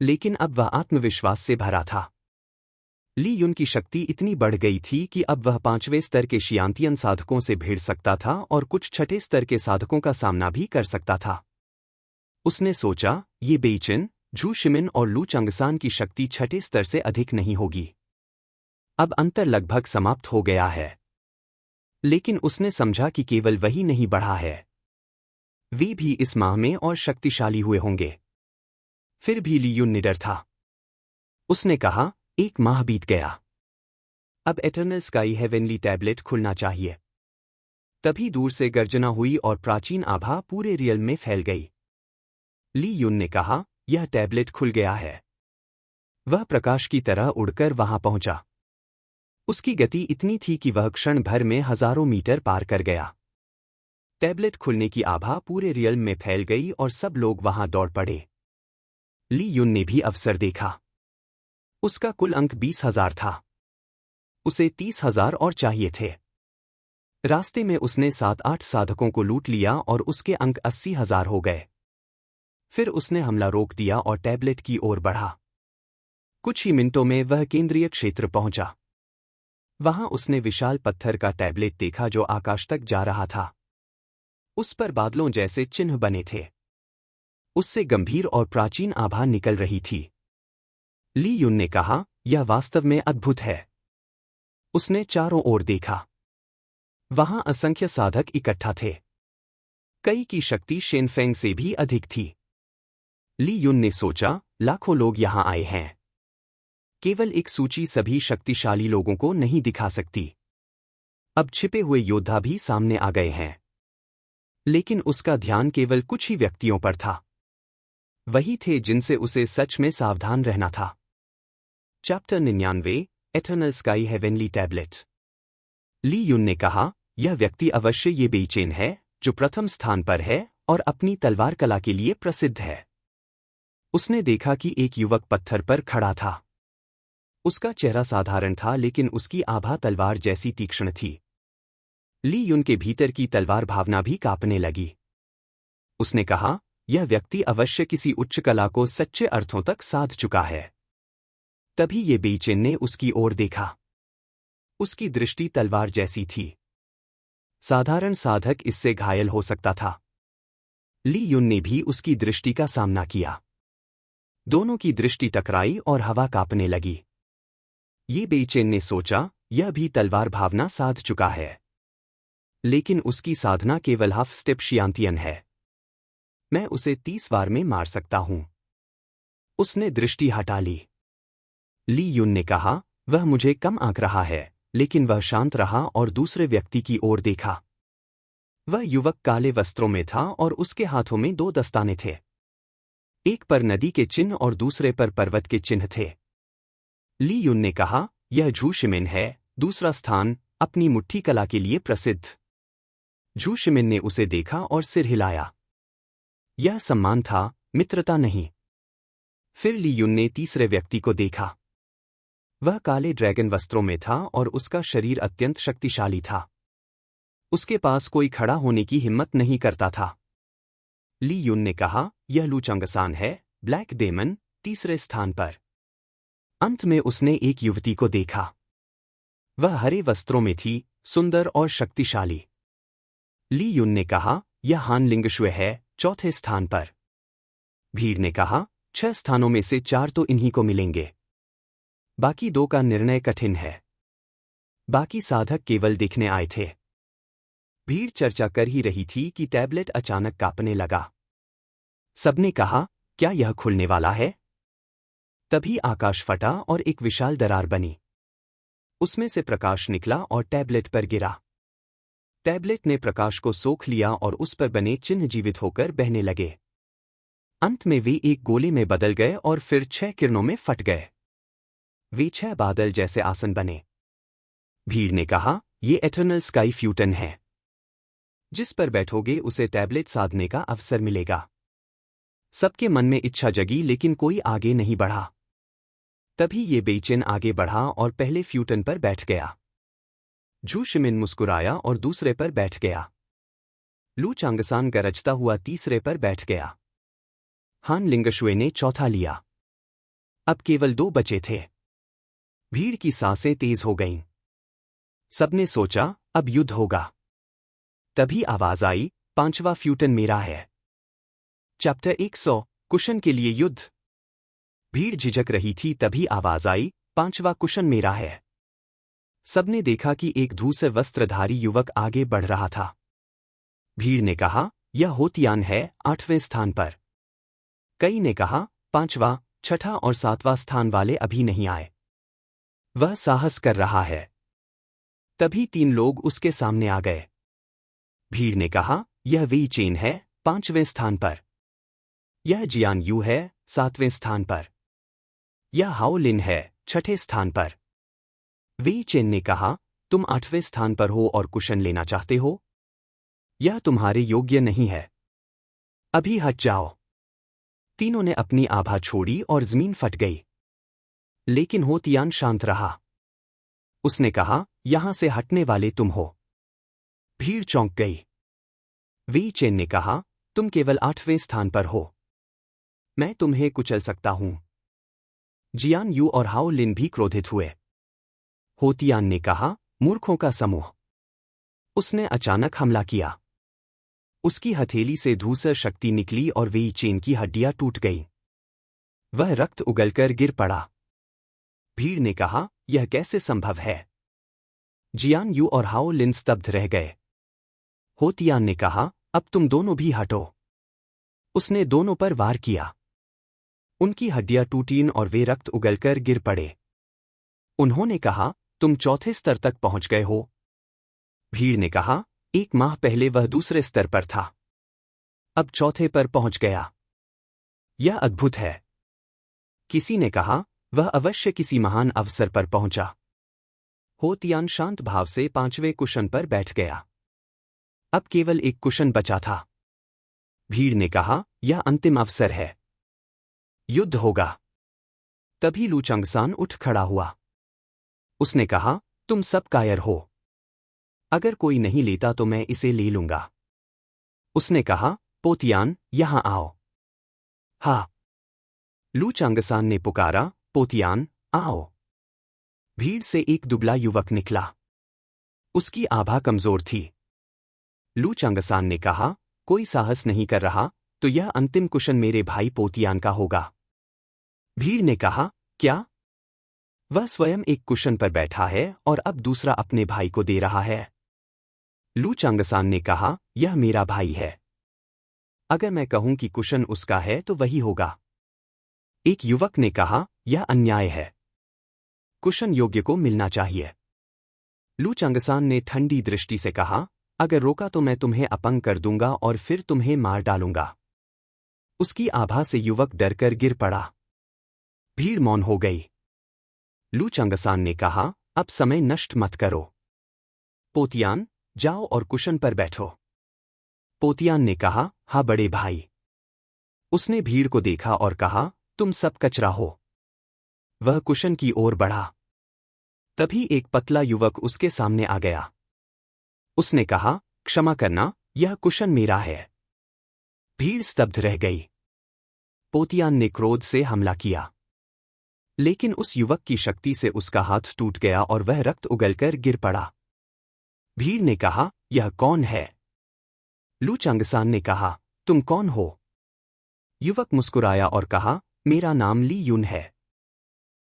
लेकिन अब वह आत्मविश्वास से भरा था। ली युन की शक्ति इतनी बढ़ गई थी कि अब वह 5वें स्तर के शियांतियन साधकों से भिड़ सकता था और कुछ 6ठे स्तर के साधकों का सामना भी कर सकता था। उसने सोचा, ये बेइचेन, झू शिमिन और लू चंगसान की शक्ति 6ठे स्तर से अधिक नहीं होगी। अब अंतर लगभग समाप्त हो गया है। लेकिन उसने समझा कि केवल वही नहीं बढ़ा है। वे भी इस माह में और शक्तिशाली हुए होंगे। फिर भी ली युन निडर था। उसने कहा, 1 माह बीत गया। अब एटर्नल स्काई हेवनली टैबलेट खुलना चाहिए। तभी दूर से गर्जना हुई और प्राचीन आभा पूरे रियल में फैल गई। ली युन ने कहा, यह टैबलेट खुल गया है। वह प्रकाश की तरह उड़कर वहां पहुंचा। उसकी गति इतनी थी कि वह क्षण भर में हजारों मीटर पार कर गया। टैबलेट खुलने की आभा पूरे रियल में फैल गई और सब लोग वहां दौड़ पड़े। ली युन ने भी अवसर देखा। उसका कुल अंक 20,000 था। उसे 30,000 और चाहिए थे। रास्ते में उसने 7-8 साधकों को लूट लिया और उसके अंक 80,000 हो गए। फिर उसने हमला रोक दिया और टैबलेट की ओर बढ़ा। कुछ ही मिनटों में वह केंद्रीय क्षेत्र पहुंचा। वहां उसने विशाल पत्थर का टैबलेट देखा जो आकाश तक जा रहा था। उस पर बादलों जैसे चिन्ह बने थे। उससे गंभीर और प्राचीन आभा निकल रही थी। ली युन ने कहा, यह वास्तव में अद्भुत है। उसने चारों ओर देखा। वहां असंख्य साधक इकट्ठा थे। कई की शक्ति शेनफेंग से भी अधिक थी। ली युन ने सोचा, लाखों लोग यहां आए हैं। केवल एक सूची सभी शक्तिशाली लोगों को नहीं दिखा सकती। अब छिपे हुए योद्धा भी सामने आ गए हैं। लेकिन उसका ध्यान केवल कुछ ही व्यक्तियों पर था। वही थे जिनसे उसे सच में सावधान रहना था। Chapter 99, eternal sky heavenly tablet. Li Yun ने कहा, यह व्यक्ति अवश्य ये बेचैन है जो प्रथम स्थान पर है और अपनी तलवार कला के लिए प्रसिद्ध है। उसने देखा कि एक युवक पत्थर पर खड़ा था। उसका चेहरा साधारण था लेकिन उसकी आभा तलवार जैसी तीक्ष्ण थी। ली युन के भीतर की तलवार भावना भी कांपने लगी। उसने कहा, यह व्यक्ति अवश्य किसी उच्च कला को सच्चे अर्थों तक साध चुका है। तभी ये बेचैन ने उसकी ओर देखा। उसकी दृष्टि तलवार जैसी थी। साधारण साधक इससे घायल हो सकता था। ली युन ने भी उसकी दृष्टि का सामना किया। दोनों की दृष्टि टकराई और हवा कांपने लगी। ये बेचैन ने सोचा, यह भी तलवार भावना साध चुका है। लेकिन उसकी साधना केवल हाफ स्टेप शियांतियन है। मैं उसे 30 बार में मार सकता हूं। उसने दृष्टि हटा ली। ली युन ने कहा, वह मुझे कम आंक रहा है, लेकिन वह शांत रहा और दूसरे व्यक्ति की ओर देखा। वह युवक काले वस्त्रों में था और उसके हाथों में 2 दस्ताने थे। एक पर नदी के चिन्ह और दूसरे पर पर्वत के चिन्ह थे। ली युन ने कहा, यह झू शिमिन है, दूसरा स्थान, अपनी मुट्ठी कला के लिए प्रसिद्ध। झू शिमिन ने उसे देखा और सिर हिलाया। यह सम्मान था, मित्रता नहीं। फिर ली युन ने तीसरे व्यक्ति को देखा। वह काले ड्रैगन वस्त्रों में था और उसका शरीर अत्यंत शक्तिशाली था। उसके पास कोई खड़ा होने की हिम्मत नहीं करता था। ली युन ने कहा, यह लू चंगसान है, ब्लैक डेमन, तीसरे स्थान पर। अंत में उसने एक युवती को देखा। वह हरे वस्त्रों में थी, सुंदर और शक्तिशाली। ली युन ने कहा, यह हान लिंगशुए है, चौथे स्थान पर। भीड़ ने कहा, 6 स्थानों में से 4 तो इन्हीं को मिलेंगे। बाकी 2 का निर्णय कठिन है। बाकी साधक केवल देखने आए थे। भीड़ चर्चा कर ही रही थी कि टैबलेट अचानक कांपने लगा। सबने कहा, क्या यह खुलने वाला है? तभी आकाश फटा और एक विशाल दरार बनी। उसमें से प्रकाश निकला और टैबलेट पर गिरा। टैबलेट ने प्रकाश को सोख लिया और उस पर बने चिन्ह जीवित होकर बहने लगे। अंत में वे एक गोले में बदल गए और फिर 6 किरणों में फट गए। वे 6 बादल जैसे आसन बने। भीड़ ने कहा, ये एटर्नल स्काई फ्यूटन है। जिस पर बैठोगे उसे टैबलेट साधने का अवसर मिलेगा। सबके मन में इच्छा जगी लेकिन कोई आगे नहीं बढ़ा। तभी ये बेचैन आगे बढ़ा और पहले फ्यूटन पर बैठ गया। झू शिमिन मुस्कुराया और दूसरे पर बैठ गया। लू चांगसान गरजता हुआ तीसरे पर बैठ गया। हान लिंगशुए ने चौथा लिया। अब केवल 2 बचे थे। भीड़ की सांसें तेज हो गईं। सबने सोचा, अब युद्ध होगा। तभी आवाज आई, 5वां फ्यूटन मेरा है। चैप्टर 100, कुशन के लिए युद्ध। भीड़ झिझक रही थी तभी आवाज आई, 5वां कुशन मेरा है। सबने देखा कि एक धूसर वस्त्रधारी युवक आगे बढ़ रहा था। भीड़ ने कहा, यह होतियान है, 8वें स्थान पर। कई ने कहा, 5वां, 6ठा और 7वां स्थान वाले अभी नहीं आए। वह साहस कर रहा है। तभी 3 लोग उसके सामने आ गए। भीड़ ने कहा, यह वेई चेन है, 5वें स्थान पर। यह जियान यू है, 7वें स्थान पर। यह हाओ लिन है, 6ठे स्थान पर। वेई चेन ने कहा, तुम 8वें स्थान पर हो और कुशन लेना चाहते हो? यह तुम्हारे योग्य नहीं है। अभी हट जाओ। तीनों ने अपनी आभा छोड़ी और जमीन फट गई। लेकिन होतियान शांत रहा। उसने कहा, यहां से हटने वाले तुम हो। भीड़ चौंक गई। वेई चेन ने कहा, तुम केवल 8वें स्थान पर हो। मैं तुम्हें कुचल सकता हूं। जियान यू और हाओ लिन भी क्रोधित हुए। होतियान ने कहा, मूर्खों का समूह। उसने अचानक हमला किया। उसकी हथेली से धूसर शक्ति निकली और वेई चेन की हड्डियां टूट गईं। वह रक्त उगलकर गिर पड़ा। भीड़ ने कहा, यह कैसे संभव है? जियान यू और हाओ लिन स्तब्ध रह गए। होतियान ने कहा, अब तुम दोनों भी हटो। उसने दोनों पर वार किया। उनकी हड्डियां टूटीं और वे रक्त उगलकर गिर पड़े। उन्होंने कहा, तुम चौथे स्तर तक पहुंच गए हो। भीड़ ने कहा, 1 माह पहले वह दूसरे स्तर पर था। अब चौथे पर पहुंच गया। यह अद्भुत है। किसी ने कहा, वह अवश्य किसी महान अवसर पर पहुंचा। होतियान शांत भाव से 5वें कुशन पर बैठ गया। अब केवल एक कुशन बचा था। भीड़ ने कहा, यह अंतिम अवसर है। युद्ध होगा। तभी लू चंगसान उठ खड़ा हुआ। उसने कहा, तुम सब कायर हो। अगर कोई नहीं लेता तो मैं इसे ले लूंगा। उसने कहा, पोतियान, यहां आओ। हाँ। लू चंगसान ने पुकारा, पोतियान, आओ। भीड़ से एक दुबला युवक निकला। उसकी आभा कमजोर थी। लू चंगसान ने कहा, कोई साहस नहीं कर रहा, तो यह अंतिम कुशन मेरे भाई पोतियान का होगा। भीड़ ने कहा, क्या? वह स्वयं एक कुशन पर बैठा है और अब दूसरा अपने भाई को दे रहा है। लू चंगसान ने कहा, यह मेरा भाई है। अगर मैं कहूं कि कुशन उसका है तो वही होगा। एक युवक ने कहा, यह अन्याय है। कुशन योग्य को मिलना चाहिए। लू चंगसान ने ठंडी दृष्टि से कहा, अगर रोका तो मैं तुम्हें अपंग कर दूंगा और फिर तुम्हें मार डालूंगा। उसकी आभा से युवक डरकर गिर पड़ा। भीड़ मौन हो गई। लू चंगसान ने कहा, अब समय नष्ट मत करो। पोतियान, जाओ और कुशन पर बैठो। पोतियान ने कहा, हाँ बड़े भाई। उसने भीड़ को देखा और कहा, तुम सब कचरा हो। वह कुशन की ओर बढ़ा। तभी एक पतला युवक उसके सामने आ गया। उसने कहा, क्षमा करना, यह कुशन मेरा है। भीड़ स्तब्ध रह गई। पोतियान ने क्रोध से हमला किया, लेकिन उस युवक की शक्ति से उसका हाथ टूट गया और वह रक्त उगलकर गिर पड़ा। भीड़ ने कहा, यह कौन है? लू चंगसान ने कहा, तुम कौन हो? युवक मुस्कुराया और कहा, मेरा नाम ली युन है।